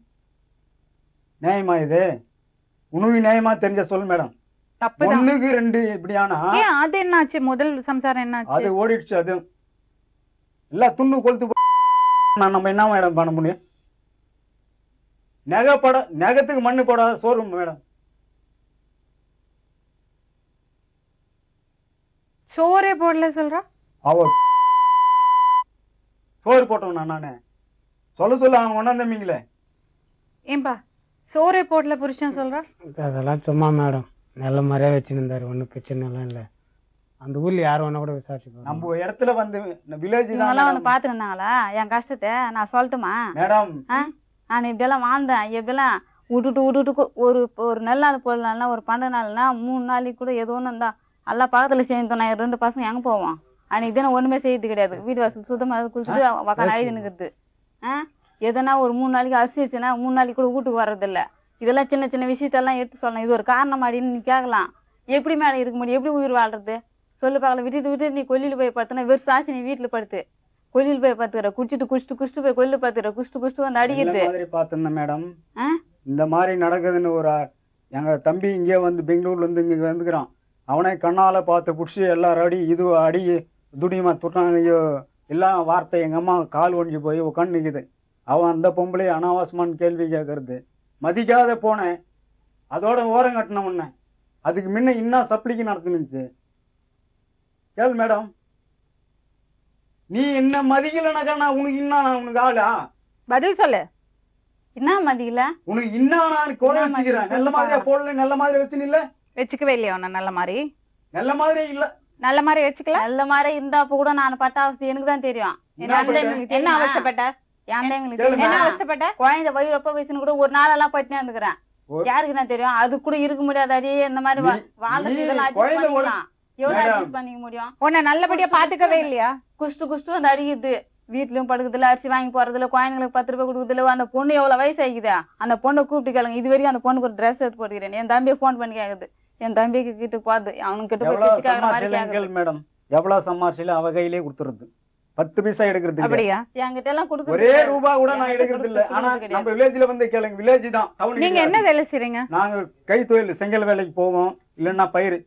நியாயமா இது? உனக்கு நியாயமா தெரிஞ்ச சொல்லு மேடம். ஒண்ணுக்கு 2 இப்படியானா அது என்னாச்சு? முதல் சம்சாரம் என்னாச்சு? அது ஓடிடுச்சு. அது எல்லாம் துண்டு கொளுத்து நம்ம என்ன மேடம் பண்ண முடியும்? நெகத்துக்கு மண்ணு போடாத சோறு மேடம். சோறே போடல சொல்றா அவ. சோறு போட்டோம் நானே சொல்ல அவன் கொண்டாந்தீங்களே. ஏன்பா சோறே போடல புருஷன் சொல்றா? அதெல்லாம் சும்மா மேடம், நல்ல மாதிரியா வச்சுருந்தாரு, ஒன்றும் பிரச்சனை எல்லாம் இல்லை. அந்த ஊர்ல யாரும் ஒன்னா கூட விசாரிச்சு நம்ம இடத்துல வில்லேஜ் தான் பாத்துட்டு இருந்தாங்களா என் கஷ்டத்தை? நான் சொல்லட்டுமா மேடம்? நான் இப்படியெல்லாம் வாழ்ந்தேன். எப்படியெல்லாம் விட்டுட்டு ஒரு நல்ல நாள் போடலாம்னா, ஒரு 12 நாள்னா 3 நாளைக்கு கூட ஏதோ ஒன்று இருந்தா எல்லாம் பக்கத்துல சேர்ந்தோம். நான் 2 பசங்க எங்க போவோம்? அன்னைக்கு தானே ஒண்ணுமே செய்யறது கிடையாது. வீடு வாசல் சுத்தமா குளிச்சுட்டு உக்காந்து அழுது நிற்கிறது. எதனா ஒரு 3 நாளைக்கு அரிசி வச்சுன்னா 3 நாளைக்கு கூட வீட்டுக்கு வர்றதில்ல. இதெல்லாம் சின்ன சின்ன விஷயத்தெல்லாம் எடுத்து சொல்லலாம். இது ஒரு காரணம் அப்படின்னு நீ கேட்கலாம். எப்படி மேடம் இருக்க முடியும்? எப்படி உயிர் வாழ்றது சொல்லு பார்க்கலாம். விட்டுட்டு நீ கொல்லியில் போய் படுத்துனா வெறும் சாட்சி நீ வீட்டுல படுத்து கொல்லியில் போய் படுத்துக்கிற, குடிச்சிட்டு போய் கொல்லு பார்த்துக்கிற, குடிச்சிட்டு வந்து அடிக்கிறது பாத்துருந்தேன் மேடம். இந்த மாதிரி நடக்குதுன்னு ஒரு எங்க தம்பி இங்கே பெங்களூர்ல இருந்து இங்க வந்துக்கிறான். அவனை கண்ணால பார்த்து புடிச்சு எல்லாரும் அடி துடியமா துட்டாங்க. எல்லாம் வார்த்தை எங்க அம்மா கால் ஒழிஞ்சு போய் உட்காந்து நிக்குது. அவன் அந்த பொம்பளை அனாவசியமான கேள்வி கேட்கறது. மதிக்காத போனேன், அதோட ஓரம் கட்டின உன்ன. அதுக்கு முன்ன இன்னும் சப்ளிக்கு நடத்துனுச்சு. கேள் மேடம், நீ என்ன மதிக்கலனாக்கா நான் உனக்கு ஆளா? பதில் சொல்லு. என்ன மதியில உனக்கு இன்னும் நான் கோல வச்சுக்கிறேன். நல்ல மாதிரியா போடல, நல்ல மாதிரி வச்சுன்னு இல்ல. வச்சுக்கவே இல்லையா உன்ன நல்ல மாதிரி? நல்ல மாதிரி இல்ல. நல்ல மாதிரி வச்சுக்கல. நல்ல மாதிரி இருந்தா அப்ப கூட நான் பட்ட அவஸ்தை எனக்கு தான் தெரியும். என்ன அவஸ்தைப்பட்ட? என்ன அவஸ்தைப்பட்ட? குழந்தை வயிறு எப்ப வயசுன்னு கூட ஒரு நாள் எல்லாம் பட்டினா இருந்துக்கிறேன். யாருக்கு என்ன தெரியும்? அது கூட இருக்க முடியாது. அடி இந்த மாதிரி வாழ்றதுக்கு இதெல்லாம் adjust பண்ணிக்கலாம். எவ்வளவு adjust பண்ணிக்க முடியும்? உன்னை நல்லபடியா பாத்துக்கவே இல்லையா? குஸ்து வந்து அடிக்குது. வீட்லயும் படுக்குதுல, அரிசி வாங்கி போறதுல, குழந்தைங்களுக்கு 10 ரூபாய் கொடுக்குதுல. அந்த பொண்ணு எவ்வளவு வயசு ஆகிக்குதா? அந்த பொண்ணை கூப்பிட்டு கேளுங்க. இது வரைக்கும் அந்த பொண்ணுக்கு ஒரு ட்ரெஸ் எடுத்து போட்டுக்கிறேன். என் தம்பியை போன் பண்ணி கேக்குது. என் தம்பிக்கு கிட்ட போகுது. அவனுக்கு கிட்ட போய் பிச்சை கேக்குற மாதிரி கேக்குது. மேடம் எவ்வளவு சம்பாரிச்சில அவ கையிலே கொடுத்துறது. 10 பைசா எடுக்கிறது இல்ல. அப்படியா? என்கிட்ட எல்லாம் கொடுக்குறது ஒரே ரூபா கூட நான் எடுக்கிறது இல்ல. ஆனா நம்ம வில்லேஜ்ல வந்து கேளுங்க, வில்லேஜ் தான். டவுன் நீங்க என்ன வேலை செய்றீங்க? நாங்க கை தொழில் செங்கல் வேலைக்கு போவோம், இல்லன்னா பயிர்.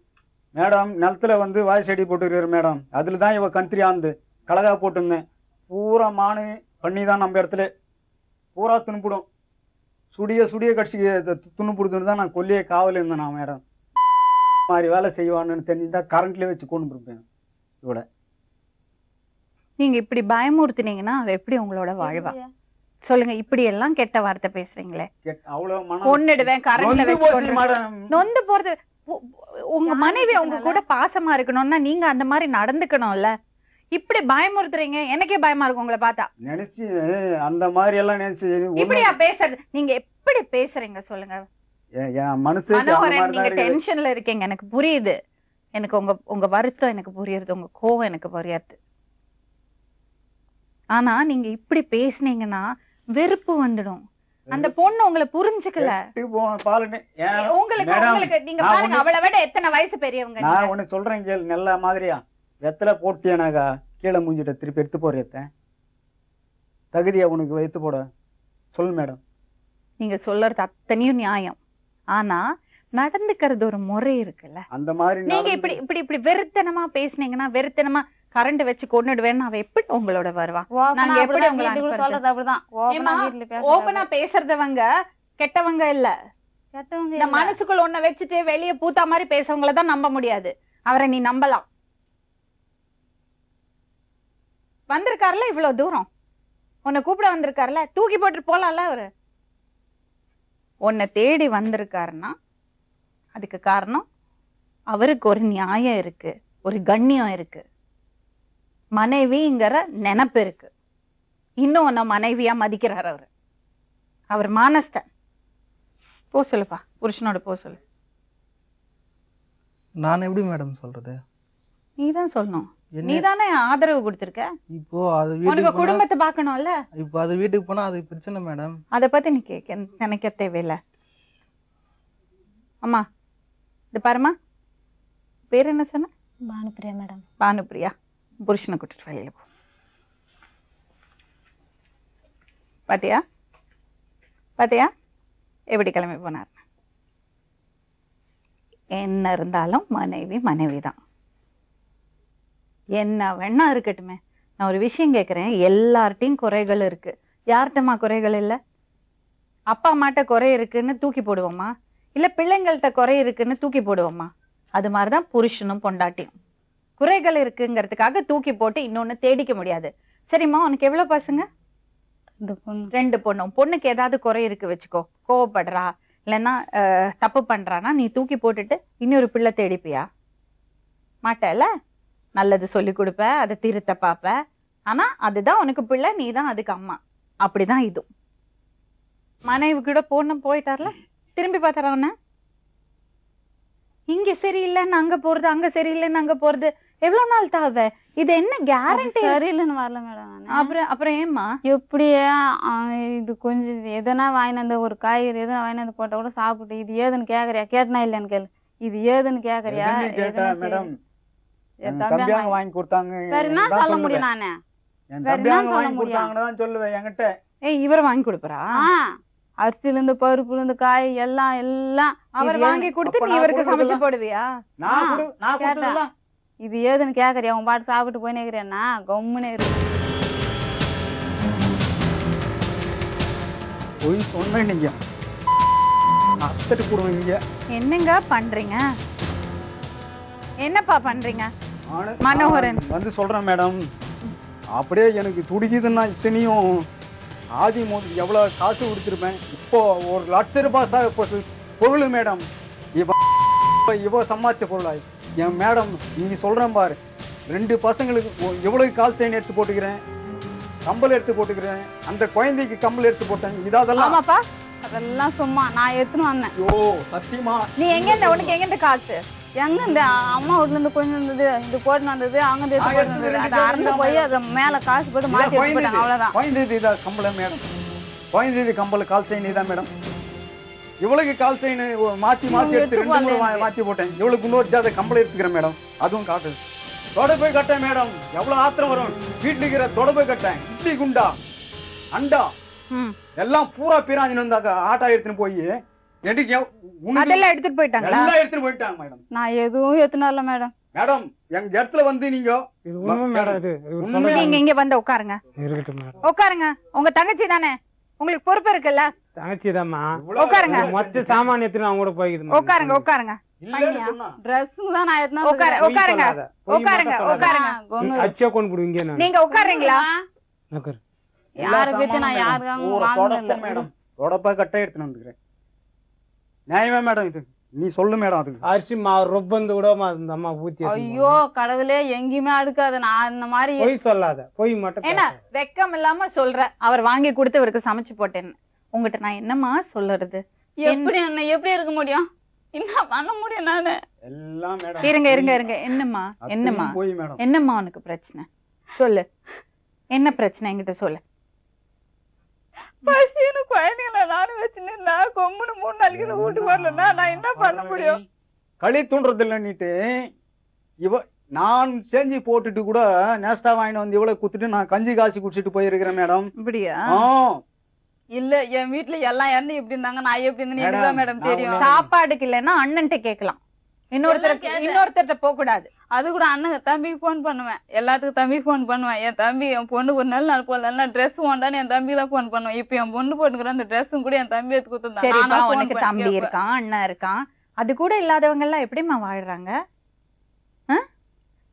மேடம் நிலத்துல வந்து வாய் செடி போட்டுருக்காரு மேடம். அதுல தான் இவ கந்திரி ஆந்து கலகா போட்டுருந்தேன். பூரா மானு பண்ணி தான் நம்ம இடத்துல பூரா துணுப்பிடும். சுடிய கட்சி துணுப்பிடுதுன்னு தான் நான் கொல்லியே காவல் இருந்தேன். நான் மேடம் மாதிரி வேலை செய்வான்னு தெரிஞ்சுட்டா கரண்ட்ல வச்சு கொண்டு இருப்பேன். இவட நீங்க இப்படி பயமுறுத்தினீங்கன்னா அவ எப்படி உங்களோட வாழ்வா? சொல்லுங்க. இப்படி எல்லாம் கெட்ட வார்த்தை பேசுறீங்களே. அவ்வளவு கொன்னுடுவேன், கரண்ட்ல வச்சு நொந்து போறது. உங்க மனைவி உங்க கூட பாசமா இருக்கணும்னா நீங்க அந்த மாதிரி நடந்துக்கணும்ல. இப்படி பயமுறுத்துறீங்க. எனக்கே பயமா இருக்கும் உங்களை பார்த்தா. நினைச்சு அந்த மாதிரி எல்லாம் நினைச்சு இப்படியா பேசுறது? நீங்க எப்படி பேசுறீங்க சொல்லுங்க. நீங்க டென்ஷன்ல இருக்கீங்க, எனக்கு புரியுது. எனக்கு உங்க வருத்தம் எனக்கு புரியுது, உங்க கோவம் எனக்கு புரியாது. ஆனா நீங்க இப்படி பேசுனீங்கன்னா வெறுப்பு வந்துடும். அந்த பொண்ணு உங்களை புரிஞ்சுக்கல. உங்களுக்கு நீங்க பாருங்க, அவளை விட எத்தனை வயசு பெரியவங்க. நான் ஒண்ணு சொல்றேன் கேள். நல்ல மாதிரியா வெத்தலை போட்டியனாக்கா கீழே மூஞ்சிட்ட திருப்பி எடுத்து போறேத்த தகுதியா உனக்கு வைத்து போட சொல் மேடம். நீங்க சொல்றது அத்தனையும் நியாயம். ஆனா நடந்துக்கிறது ஒரு முறை இருக்குல்ல. அந்த மாதிரி நீங்க இப்படி இப்படி இப்படி வெறுத்தனமா பேசுனீங்கன்னா, வெறுத்தனமா கரண்ட் வச்சு கொன்னுடுவேன்னு அவ எப்படி உங்களோட வருவா? நாங்க எப்படி உங்களுக்கு சொல்றது அப்படிதான். ஓபனா பேசுறதவங்க கெட்டவங்க இல்ல. இந்த மனசுக்குள்ள ஒண்ண வச்சுட்டு வெளியே பூத்தா மாதிரி பேசவங்களதான் நம்ப முடியாது. அவரை நீ நம்பலாம். வந்திருக்காருல இவ்வளவு தூரம், உன்னை கூப்பிட வந்திருக்காருல, தூக்கி போட்டு போலாம்ல. அவரு உன்னை தேடி வந்திருக்காருன்னா அதுக்கு காரணம் அவருக்கு ஒரு நியாயம் இருக்கு, ஒரு கண்ணியம் இருக்கு, மனைவிங்கிற நினைப்பு இருக்கு. இன்னும் உன்னை மனைவியா மதிக்கிறார் அவரு. அவர் மானஸ்தன். போ சொல்லுப்பா, புருஷனோட போ சொல்லு. நான் எப்படி மேடம் சொல்றது? நீதான் சொல்லணும். நீதானே ஆதரவு கொடுத்திருக்க. இப்போ அது உனக்கு குடும்பத்தை பாக்கணும்ல. இப்போ அது வீட்டுக்கு போனா அது பிரச்சனை மேடம். அத பத்தி நீ நினைக்க தேவையில்ல. அம்மா இது பாருமா, பேர் என்ன சொன்ன? பானுப்பிரியா மேடம். பானுப்பிரியா, புருஷனை கூட்டிட்டு வெளியில போ. பாத்தியா பாத்தியா எப்படி கிளம்பி போனார்? என்ன இருந்தாலும் மனைவி மனைவிதான். என்ன வேணா இருக்கட்டுமே. நான் ஒரு விஷயம் கேக்குறேன். எல்லார்ட்டையும் குறைகள் இருக்கு. யார்கிட்டமா குறைகள் இல்ல? அப்பா அம்மாட்ட குறை இருக்குன்னு தூக்கி போடுவோமா? இல்ல பிள்ளைங்கள்ட்ட குறை இருக்குன்னு தூக்கி போடுவோமா? அது மாதிரிதான் புருஷனும் பொண்டாட்டியும். குறைகள் இருக்குங்கிறதுக்காக தூக்கி போட்டு இன்னொன்னு தேடிக்க முடியாது. சரிம்மா, உனக்கு எவ்வளவு பசங்க? 2 பொண்ணு. பொண்ணுக்கு ஏதாவது குறை இருக்கு வச்சுக்கோ, கோவப்படுறா இல்லைன்னா தப்பு பண்றானா, நீ தூக்கி போட்டுட்டு இன்னொரு பிள்ளை தேடிப்பியா? மாட்டல. நல்லது சொல்லி கொடுப்ப, அதை திருத்த பாப்ப. ஆனா அதுதான் உனக்கு பிள்ளை, நீ தான் அதுக்கு அம்மா. அப்படிதான் இது. மனைவி கூட பொண்ணு போயிட்டார்ல, திரும்பி பார்த்தார இங்க சரியில்லைன்னு அங்க போறது, அங்க சரியில்லைன்னு அங்க போறது. எவ்வளவு நாள் தாவ? இது என்ன கேரண்டி? சரியில்லைன்னு வரல மேடம். அப்புறம் ஏமா எப்படியே இது கொஞ்சம் எதனா வாங்கினது, ஒரு காய்கறி எதனா வாங்கினது போட்டா கூட சாப்பிட்டு இது ஏதுன்னு கேக்குறியா? கேட்டனா இல்லைன்னு கேளு. இது ஏதுன்னு கேக்குறியா? மேடம் வாங்கி கொடுத்தாங்க. சரின்னா சொல்ல முடியும். நானு வாங்கி கொடுத்தாங்கன்னு சொல்லுவேன் என்கிட்ட. இவர் வாங்கி கொடுப்பறா? அரிசில இருந்து பருப்புல இருந்து காய் எல்லாம் எல்லாம் அவர் வாங்கி கொடுத்து நீ இவருக்கு சமைச்சு போடுவியா? இது ஏதுன்னு கேக்குறியா? உன் பாட்டு சாப்பிட்டு போய் நேக்குறியா? கம்முனே இருக்கு. போய் சொன்னேன் நீங்க அத்தட்டு போடுவீங்க. என்னங்க பண்றீங்க? என்னப்பா பண்றீங்க? மனோகரன் வந்து சொல்றேன் மேடம். அப்படியே எனக்கு துடிக்குதுன்னா இத்தனையும் ஆதி முதல் எவ்வளவு காசு கொடுத்துருப்பேன். இப்போ 1,00,000 ரூபாய் பொருள் மேடம். இவ சம்பாதிச்ச பொருளாய் என் மேடம். நீங்க சொல்றேன் பாரு, 2 பசங்களுக்கு எவ்வளவு கால் செயின் எடுத்து போட்டுக்கிறேன், கம்பல் எடுத்து போட்டுக்கிறேன், அந்த குழந்தைக்கு கம்பல் எடுத்து போட்டேன். இதெல்லாம் ஆமாப்பா, அதெல்லாம் சும்மா நான் எடுத்துன்னு வந்தேன். ஐயோ சத்தியமா. நீ எங்க உனக்கு எங்க காசு? எங்க இந்த அம்மா வீட்டுல இருந்து கொஞ்சம் இருந்தது, இது போட்டு வந்தது, அங்க இருந்து எடுத்து போட்டு வந்தது. அது அறந்து போய் அது மேல காசு போட்டு மாட்டி எடுத்து போட்டாங்க. அவ்வளவுதான். குழந்தை இதான் கம்பள மேடம். குழந்தை கம்பல் கால் செயின் இதான் மேடம். இவளுக்கு கால் செயின் மாத்தி எடுத்து 2 முறை மாத்தி போட்டேன். இவளுக்கு இன்னொரு ஜாத கம்பளை எடுத்துக்கிறேன் மேடம். அதுவும் காட்டுது. தொடப்பை கட்டேன் மேடம். எவ்வளவு ஆத்திரம் வரும். வீட்டுல இருக்கிற தொடப்பை கட்டேன், இட்லி குண்டா, அண்டா எல்லாம் பூரா பிராஞ்சின்னு வந்தாக்க ஆட்டா எடுத்துன்னு போய் அதெல்லாம் எடுத்துட்டு போயிட்டாங்களா? எல்லாம் எடுத்துட்டு போயிட்டாங்க மேடம். நான் எதுவும் எடுத்துன்னு வரல மேடம். மேடம் எங்க இடத்துல வந்து நீங்க நீங்க இங்க வந்து உட்காருங்க. உட்காருங்க. உங்க தங்கச்சி தானே, உங்களுக்கு பொறுப்பு இருக்குல்ல? தங்கச்சி தான்மா. உட்காருங்க. மொத்த சாமானியத்துல அவங்க கூட போய்க்குது. உட்காருங்க உட்காருங்க. ட்ரெஸ் தான் நான் எடுத்துன்னு உட்காருங்க உட்காருங்க உட்காருங்க. அச்சா கொண்டு போடுவீங்க. நீங்க உட்காருங்களா? யார பத்தி நான் யாருக்காக மேடம் தொடப்பா கட்ட எடுத்துன்னு வந்துக்கிறேன். நியாயமா மேடம் இது? நீ சொல்லு மேடம். அதுக்கு அரிசி ரொப்பந்து கூட அந்த அம்மா ஊத்தி. ஐயோ கடவுளே, எங்கேயுமே அடுக்காது. நான் இந்த மாதிரி பொய் சொல்லாத. பொய் மட்டும் ஏன்னா வெக்கம் இல்லாம சொல்ற. அவர் வாங்கி கொடுத்து இவருக்கு சமைச்சு போட்டேன்னு. உங்ககிட்ட நான் என்னமா சொல்லுறது? எப்படி இருக்க முடியும்? என்ன பண்ண முடியும் நானு? எல்லாம் மேடம். இருங்க இருங்க இருங்க. என்னம்மா என்னம்மா என்னம்மா உனக்கு பிரச்சனை சொல்லு. என்ன பிரச்சனை என்கிட்ட சொல்லு. பசின்னு குழந்தைங்கள நானும் வச்சுன்னா கொம்புன்னு 3 நாளைக்கு வீட்டுக்கு வரலன்னா நான் என்ன பண்ண முடியும்? களி தூண்டுறது இல்லன்னுட்டு நான் செஞ்சு போட்டுட்டு கூட நேஸ்டா வாங்கிட்டு வந்து இவ்வளவு குத்துட்டு நான் கஞ்சி காய்ச்சி குடிச்சிட்டு போயிருக்கிறேன் மேடம். இப்படியா? இல்ல, என் வீட்டுல எல்லாம் என்ன எப்படி இருந்தாங்க, நான் எப்படி இருந்தேன்னு மேடம் தெரியும். சாப்பாடுக்கு இல்லைன்னா அண்ணன்ட்ட கேட்கலாம், இன்னொருத்தர்ட்ட போக கூடாது. அது கூட அண்ணன் தம்பிக்கு போன் பண்ணுவேன், எல்லாத்துக்கும் தம்பிக்கு போன் பண்ணுவேன். என் தம்பி என் பொண்ணு ஒரு நாள் போடல ட்ரெஸ் வேண்டான்னு என் தம்பி தான் போன் பண்ணுவேன். இப்ப என் பொண்ணு போட்டுக்கிற அந்த ட்ரெஸ்ஸும் கூட என் தம்பி எடுத்து கொடுத்துருந்தேன். உனக்கு தம்பி இருக்கான், அண்ணன் இருக்கான், அது கூட இல்லாதவங்க எல்லாம் எப்படிமா வாழ்றாங்க?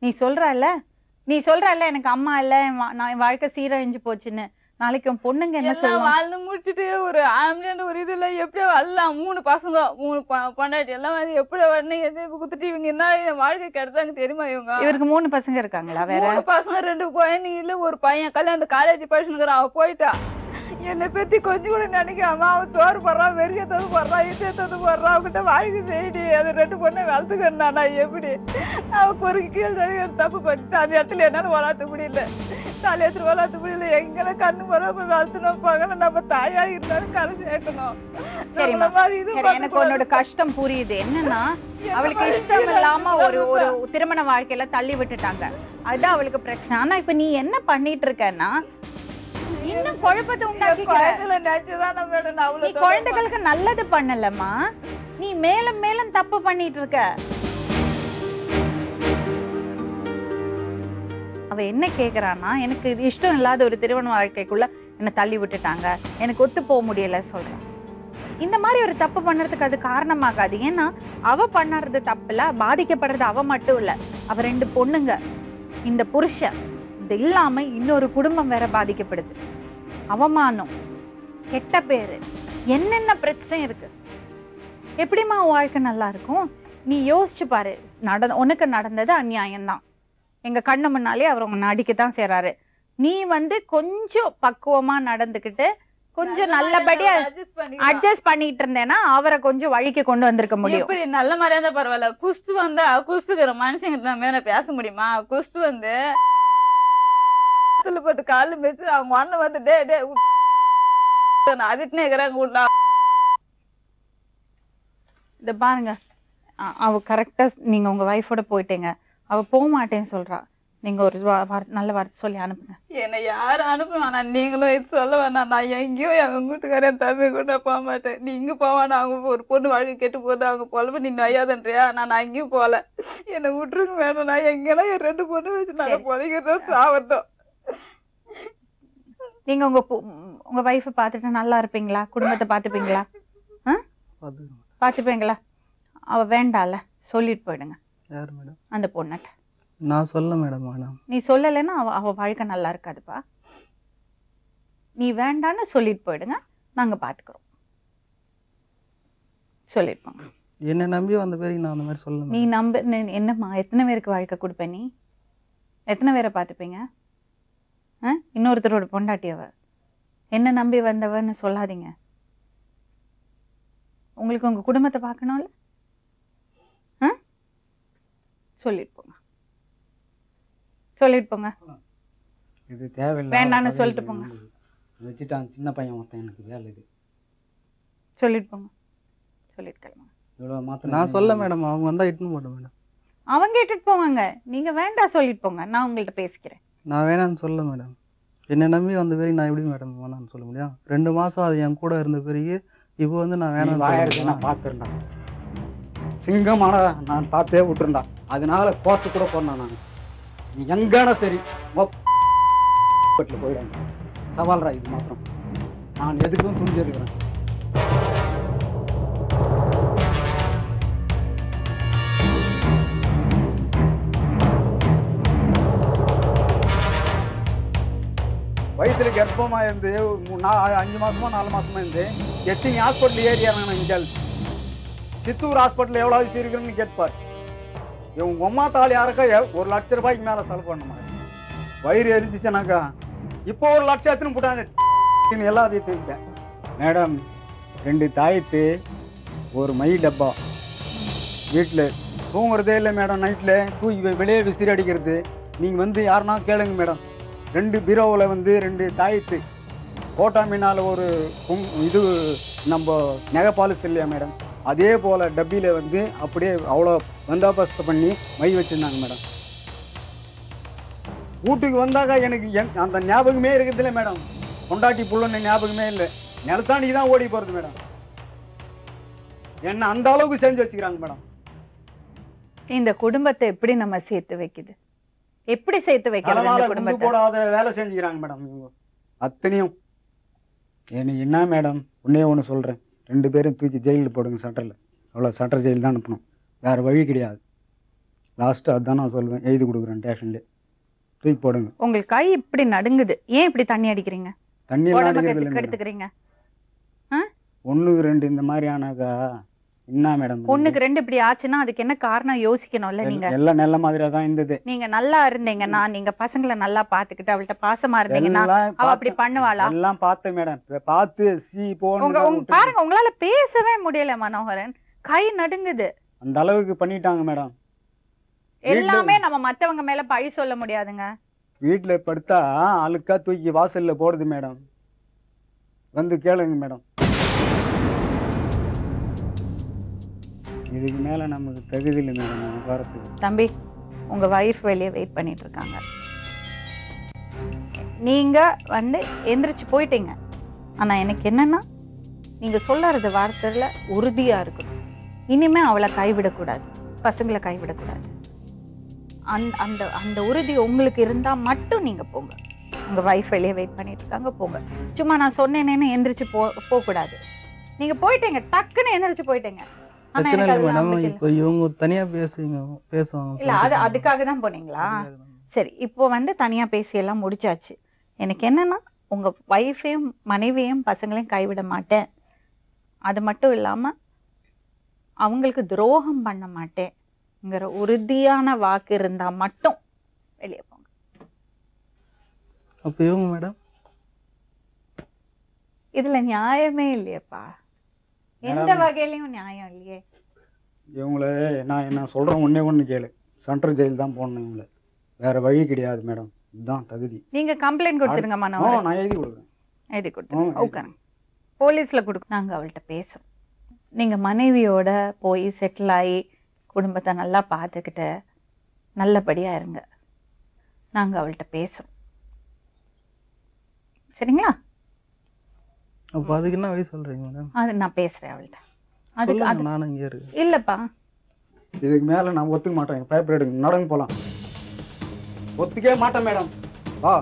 நீ சொல்றல்ல எனக்கு அம்மா இல்ல, என் வாழ்க்கை சீரழிஞ்சு போச்சுன்னு. நாளைக்கு உன் பொண்ணுங்க என்ன சொல்லுவாங்க? வாழ்ந்து முடிச்சுட்டு ஒரு ஆம்பளை ஒரு இதுல எப்படியோ வரலாம். 3 பசங்க 3 பொண்டாட்டி எல்லாம் வந்து எப்படியோ வரணும் எதிர்ப்பு குத்துட்டு இவங்க என்ன வாழ்க்கை கிடைச்சாங்க தெரியுமா? இவருக்கு 3 பசங்க இருக்காங்களா? வேற 3 பசங்க 2 குழந்தைங்க இல்ல, ஒரு பையன் கல்யாணம் காலேஜ் படிச்சுன்னு அவ போயிட்டா. என்னை பத்தி கொஞ்சம் கூட நினைக்காம அவன் சோறு போடுறான், வெறிய தோது போடுறான், இசை தோது போடுறான். அவகிட்ட வாழ்க்கை செய்தி அது 2 பொண்ணை வளர்த்துக்கணும். நான் எப்படி அவன் ஒரு கீழே தப்பு பண்ணிட்டு அந்த இடத்துல என்னால வளர்த்த முடியல, தலையத்துல வளர்த்த முடியல. எங்களை கண்ணு போற வளர்த்துனோம் பாக்கல. நம்ம தாயா இருந்தாலும் கரை சேர்க்கணும். எனக்கு உன்னோட கஷ்டம் புரியுது. என்னன்னா அவளுக்கு இஷ்டம் இல்லாம ஒரு திருமண வாழ்க்கையில தள்ளி விட்டுட்டாங்க, அதுதான் அவளுக்கு பிரச்சனை. ஆனா இப்ப நீ என்ன பண்ணிட்டு இருக்கன்னா இன்னும் குழப்பத்தை உண்டாக்கிக்கிற. நீ குழந்தைகளுக்கு நல்லது பண்ணலமா, நீ மேலும் மேலும் தப்பு பண்ணிட்டு இருக்க. அவ என்ன கேக்குறான்னா, எனக்கு இஷ்டம் இல்லாத ஒரு திருமண வாழ்க்கைக்குள்ள என்ன தள்ளி விட்டுட்டாங்க, எனக்கு ஒத்து போக முடியல சொல்றான். இந்த மாதிரி ஒரு தப்பு பண்றதுக்கு அது காரணமாகாது. ஏன்னா அவ பண்ணறது தப்பு இல்ல, பாதிக்கப்படுறது அவ மட்டும் இல்ல, அவ 2 பொண்ணுங்க, இந்த புருஷன், இது இல்லாம இன்னொரு குடும்பம் வேற பாதிக்கப்படுது. அவமானம், கெட்ட பேரு, என்னென்ன பிரச்சனை இருக்கு. எப்படிமா வாழ்க்கை நல்லா இருக்கும்? நீ யோசிச்சு பாரு. உனக்கு நடந்தது அநியாயம்தான். எங்க கண்ணு முன்னாலே அவர் உங்க நடிக்கத்தான் செய்றாரு. நீ வந்து கொஞ்சம் பக்குவமா நடந்துகிட்டு கொஞ்சம் நல்லபடியா அட்ஜஸ்ட் பண்ணிட்டு இருந்தேன்னா அவரை கொஞ்சம் வழிக்கு கொண்டு வந்திருக்க முடியும். இப்படி நல்ல மாதிரியா இருந்தா பரவாயில்ல. குஸ்து வந்தா குஸ்துக்கிற மனுஷங்க மேல பேச முடியுமா? குஸ்து வந்து போட்டு காலு பேசி அவங்க அண்ணன் வந்து அதுக்குன்னு இருக்கிறாங்க. இத பாருங்க, அவ கரெக்டா நீங்க உங்க வைஃபோட போயிட்டீங்க, அவ போக மாட்டேன்னு சொல்றா. நீங்க ஒரு நல்ல வார்த்தை சொல்லி அனுப்புங்க. என்ன யாரும் அனுப்புவானா? நீங்களும் இது சொல்ல வேணாம். நான் எங்கேயும் எங்க வீட்டுக்காரன் தம்பி கூட போக மாட்டேன். நீ இங்க போவானா? அவங்க ஒரு பொண்ணு வாழ்க்கை கெட்டு போகுது, அவங்க பொழப்பு நீ நையாதன்றியா? நான் அங்கேயும் போகல, என்னை விட்டுருக்கு வேணும். நான் எங்கெல்லாம் 2 பொண்ணு வச்சு நாங்க பொழைக்கிறோம் சாவத்தோம். நீங்க உங்க வைஃப் பாத்துட்டு நல்லா இருப்பீங்களா? குடும்பத்தை பாத்துப்பீங்களா? பாத்துப்பீங்களா? அவ வேண்டால சொல்லிட்டு போயிடுங்க. யாரு மேடம்? அந்த பொண்ணட்ட. நான் சொல்ல மேடம். நீ சொல்லலைன்னா அவ வாழ்க்கை நல்லா இருக்காதுப்பா. நீ வேண்டான்னு சொல்லிட்டு போயிடுங்க, நாங்க பாத்துக்கிறோம். சொல்லிட்டு போங்க. என்ன நம்பி வந்த பேருக்கு நான் அந்த மாதிரி சொல்ல நீ என்னம்மா, எத்தனை பேருக்கு வாழ்க்கை கொடுப்ப நீ? எத்தனை பேரை பார்த்துப்பீங்க? இன்னொருத்தரோட பொண்டாட்டியவ என்ன நம்பி வந்தவன்னு சொல்லாதீங்க. உங்களுக்கு உங்க குடும்பத்தை பார்க்கணும்ல. சொல்லிட்டு போங்க, சொல்லிட்டு போங்க. இது தேவையில்லை, வேண்டான்னு சொல்லிட்டு போங்க. வச்சுட்டான் சின்ன பையன் ஒருத்தன், எனக்கு வேலை இது. சொல்லிட்டு போங்க, சொல்லிட்டு கிளம்புங்க. இவ்வளவு மாத்திரம் நான் சொல்ல மேடம், அவங்க வந்தா இட்டுன்னு போட்டோம் மேடம். அவங்க இட்டுட்டு போவாங்க, நீங்க வேண்டாம் சொல்லிட்டு போங்க. நான் உங்கள்ட்ட பேசிக்கிறேன். நான் வேணான்னு சொல்ல மேடம். என்னை நம்பி வந்த பிறகு நான் எப்படி மேடம் வேணான்னு சொல்ல முடியும்? 2 மாசம் அது என் கூட இருந்த பிறகு இப்போ வந்து நான் வேணாம்னு வாயிருக்கு நான் பார்த்துருந்தேன். சிங்கமான நான் பார்த்தே விட்டுருந்தா, அதனால கோர்ட்டு கூட போனேன் நான். நீ எங்கான சரி போயிடாங்க, சவால்ரா இது மாத்திரம். நான் எதுக்கும் துணிஞ்சிருக்கிறேன். வயிற்றுல கர்ப்பமா இருந்து 5 மாசமா 4 மாசமா இருந்து எத்தனை ஹாஸ்பிட்டல் ஏரியாங்க இங்கே. சித்தூர் ஹாஸ்பிட்டல் எவ்வளவு விஷயம் இருக்குன்னு கேட்பார். உங்க அம்மா தாள் யாருக்கா 1 லட்சம் ரூபாய்க்கு மேல செலவு பண்ணுமா? வயிறு எரிஞ்சிச்சுனாக்கா இப்போ 1 லட்சத்துன்னு போட்டாங்க எல்லாத்தையும் தெரிவிட்டேன் மேடம். 2 தாயத்து, 1 மை டப்பா, வீட்டுல தூங்குறதே இல்லை மேடம். நைட்ல தூக்கி வெளியே விசிறி அடிக்கிறது. நீங்க வந்து யாருன்னா கேளுங்க மேடம். 2 பீரோவில் வந்து 2 தாயத்து, கோட்டா மீனால ஒரு இது நம்ம நெகப்பாலிஸ் இல்லையா மேடம், அதே போல டப்பியில வந்து அப்படியே அவ்வளோ பந்தாபஸ்து பண்ணி மை வச்சிருந்தாங்க மேடம். வீட்டுக்கு வந்தாக்கா எனக்கு அந்த ஞாபகமே இருக்குது இல்லை மேடம். கொண்டாட்டி புள்ளன்னு ஞாபகமே இல்லை. நிலத்தாண்டி தான் ஓடி போறது மேடம். என்ன அந்த அளவுக்கு செஞ்சு வச்சுக்கிறாங்க மேடம். இந்த குடும்பத்தை எப்படி நம்ம சேர்த்து வைக்குது? எப்படி சேர்த்து வைக்கிறது? போடாத வேலை செஞ்சுக்கிறாங்க மேடம் இவங்க அத்தனையும். எனக்கு என்ன மேடம், ஒண்ணு சொல்றேன், 2 பேரும் தூக்கி ஜெயிலில் போடுங்க சட்டரில். அவ்வளோ சட்டர் ஜெயில் தான் அனுப்பணும், வேற வழி கிடையாது. லாஸ்ட்டு அதுதான் நான் சொல்லுவேன், எழுதி கொடுக்குறேன் ஸ்டேஷன்லேயே, தூக்கி போடுங்க. உங்களுக்கு கை இப்படி நடுங்குது, ஏன் இப்படி தண்ணி அடிக்கிறீங்க? தண்ணி எடுத்துக்கிறீங்க. 1க்கு 2 இந்த மாதிரி ஆனாக்கா என்ன மேடம்? 1க்கு 2 இப்படி ஆச்சுன்னா அதுக்கு என்ன காரணம் யோசிக்கணும்ல. நீங்க எல்லாம் நல்ல மாதிரியா தான் இருந்தது. நீங்க நல்லா இருந்தீங்கன்னா, நீங்க பசங்களை நல்லா பாத்துக்கிட்டு அவள்கிட்ட பாசமா இருந்தீங்கன்னா அவ அப்படி பண்ணுவாளா? எல்லாம் பார்த்தேன் மேடம், பார்த்து பாருங்க, உங்களால பேசவே முடியல மனோகரன், கை நடுங்குது. அந்த அளவுக்கு பண்ணிட்டாங்க மேடம். எல்லாமே நம்ம மத்தவங்க மேல பழி சொல்ல முடியாதுங்க. வீட்டுல படுத்தா அழுக்கா தூக்கி வாசல்ல போடுது மேடம். வந்து கேளுங்க மேடம். இதுக்கு மேல நமக்கு தகுதி இல்லை மேடம் வரத்துக்கு. தம்பி, உங்க வைஃப் வெளியே வெயிட் பண்ணிட்டு இருக்காங்க. நீங்க வந்து எந்திரிச்சு போயிட்டீங்க. ஆனா எனக்கு என்னன்னா, நீங்க சொல்றது வார்த்தையில உறுதியா இருக்கணும். இனிமே அவளை கைவிடக்கூடாது, பசங்களை கைவிடக்கூடாது. அந்த அந்த உறுதி உங்களுக்கு இருந்தா மட்டும் நீங்க போங்க. உங்க வைஃப் வெளியே வெயிட் பண்ணிட்டு இருக்காங்க, போங்க. சும்மா நான் சொன்னேன்னு எந்திரிச்சு போக கூடாது. நீங்க போயிட்டீங்க, டக்குன்னு எந்திரிச்சு போயிட்டீங்க. இப்போ இவங்க தனியா பேசுவாங்க இல்ல, அதுக்காக தான் போனீங்களா? சரி, இப்போ வந்து தனியா பேசி எல்லாம் முடிச்சாச்சு. எனக்கு என்னன்னா, உங்க வைஃபையும் மனைவியையும் பசங்களையும் கைவிட மாட்டேன், அது மட்டும் இல்லாம அவங்களுக்கு துரோகம் பண்ண மாட்டேங்கிற உறுதியான வாக்கு இருந்தா மட்டும் வெளியே போங்க. அப்ப இவங்க மேடம், இதுல நியாயமே இல்லையப்பா, எந்த வகையிலயும் நியாயம் இல்லையே. இவங்கள நான் என்ன சொல்றேன், ஒண்ணு கேளு. சென்ட்ரல் ஜெயில் தான் போடணும் இவங்கள, வேற வழி கிடையாது மேடம். இதுதான் தகுதி. நீங்க கம்ப்ளைண்ட் கொடுத்துருங்க மனோகரன். நான் எழுதி கொடுக்குறேன். எழுதி கொடுத்துருங்க. உட்காருங்க, போலீஸ்ல கொடுக்க. நாங்க அவள்கிட்ட பேசுறோம். நீங்க மனைவியோட போய் செட்டில் ஆகி குடும்பத்தை நல்லா பார்த்துக்கிட்டு நல்லபடியா இருங்க. நாங்க அவள்கிட்ட பேசுறோம், சரிங்களா? அப்ப அதுக்கு என்ன வழி சொல்றீங்க மேடம்? அது நான் பேசுறேன் அவள்கிட்ட. அதுக்கு நானும் இங்கே இருக்கு. இல்லப்பா, இதுக்கு மேல நான் ஒத்துக்க மாட்டேன். பேப்பர் எடுங்க, நடந்து போலாம். ஒத்துக்கவே மாட்டேன் மேடம். வா,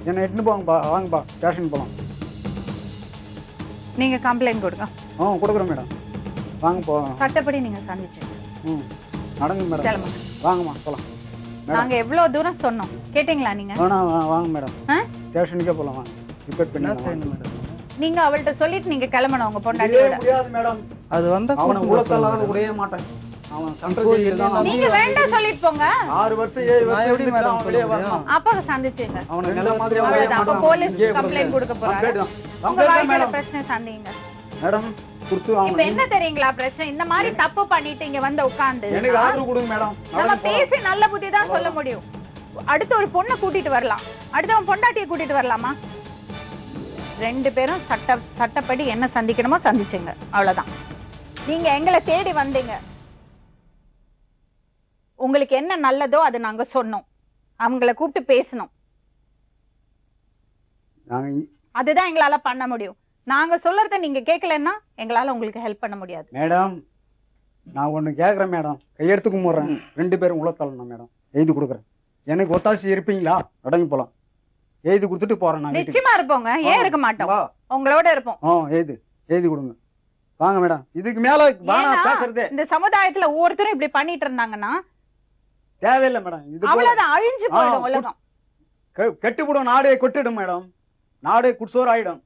என்ன எட்டுன்னு போங்கப்பா, வாங்கப்பா, ஸ்டேஷன் போலாம். நீங்க கம்ப்ளைண்ட் கொடுங்க. கொடுக்குறேன் மேடம், வாங்க போலாம். சட்டப்படி நீங்க சந்திச்சு நடங்க மேடம், கிளம்புங்க. வாங்கம்மா போலாம். நாங்க எவ்வளவு தூரம் சொன்னோம் கேட்டீங்களா நீங்க? வாங்க மேடம். ஸ்டேஷனுக்கே போலாம் வாங்க ரிப்போர்ட் என்ன பண்ணி செய்யணும் மேடம்? நீங்க அவள்கிட்ட சொல்லிட்டு நீங்க கிளம்பணும் உங்க பொண்டாட்டியோட. முடியாது மேடம், அது வந்தா அவனை கூப்பிட்டு உலகத்தால வரணும் விடவே மாட்டேன். அவன் கண்ட்ரோல் நீங்க வேண்டாம் சொல்லிட்டு போங்க. 6 வருஷம் 7 நான் வருஷம் எப்படி எப்படி மேடம் மேடம் வெளியே சொல்ல வரணும்? முடியும்? அப்ப சந்திச்சுங்க. அவனை நல்ல மாதிரி அவ்வளவுதான். அப்ப போலீஸ் கம்ப்ளைண்ட் கொடுக்க போறாங்க. உங்க வாழ்க்கையில மேடம் பிரச்சனை சந்திங்க. மேடம் கொடுத்து இப்ப அவன் என்ன தெரியுங்களா பிரச்சனை? இந்த மாதிரி தப்பு பண்ணிட்டு இங்க வந்து உட்கார்ந்து எனக்கு ஆதரவு கொடுங்க மேடம். நம்ம பேசி நல்ல புத்தி தான் சொல்ல முடியும். அடுத்து ஒரு பொண்ணை கூட்டிட்டு வரலாம், அடுத்தவன் பொண்டாட்டியை கூட்டிட்டு வரலாமா? 2 பேரும் சட்டப்படி என்ன சந்திக்கணுமோ சந்திச்சுங்க, அவ்வளவுதான். நீங்க எங்களை தேடி வந்தீங்க, உங்களுக்கு என்ன நல்லதோ அது நாங்க சொன்னோம், அவங்கள கூப்பிட்டு பேசணும், அதுதான் எங்களால பண்ண முடியும். நாங்க சொல்றத நீங்க கேட்கலன்னா எங்களால உங்களுக்கு ஹெல்ப் பண்ண முடியாது. மேடம் நான் ஒண்ணு கேக்குறேன் மேடம், கையெடுத்து கும்பிடுறேன். 2 பேரும் உள்ள தள்ளணும் மேடம், எழுதி கொடுக்குறேன். எனக்கு ஒத்தாசி இருப்பீங்களா? அடங்கி போலாம். எழுதி கொடுத்துட்டு போறேன் நான். நிச்சயமா இருப்போங்க, ஏன் இருக்க மாட்டோம், உங்களோட இருப்போம். எழுதி கொடுங்க வாங்க மேடம். இதுக்கு மேல பேசுறதே இந்த சமுதாயத்துல ஒவ்வொருத்தரும் இப்படி பண்ணிட்டு இருந்தாங்கன்னா தேவையில்லை மேடம். இது அவ்வளவுதான், அழிஞ்சு போயிடும் உலகம். கெட்டுப்படும், நாடே கொட்டிடும் மேடம், நாடே குட்சோர் ஆயிடும்.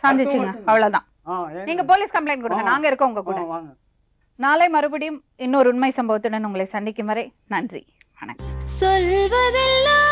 சந்திச்சுங்க, அவ்வளவுதான். நீங்க போலீஸ் கம்ப்ளைண்ட் கொடுங்க, நாங்க இருக்கோம் உங்க கூட. நாளை மறுபடியும் இன்னொரு உண்மை சம்பவத்துடன் உங்களை சந்திக்கும் வரை நன்றி, வணக்கம். சொல்வதெல்லாம்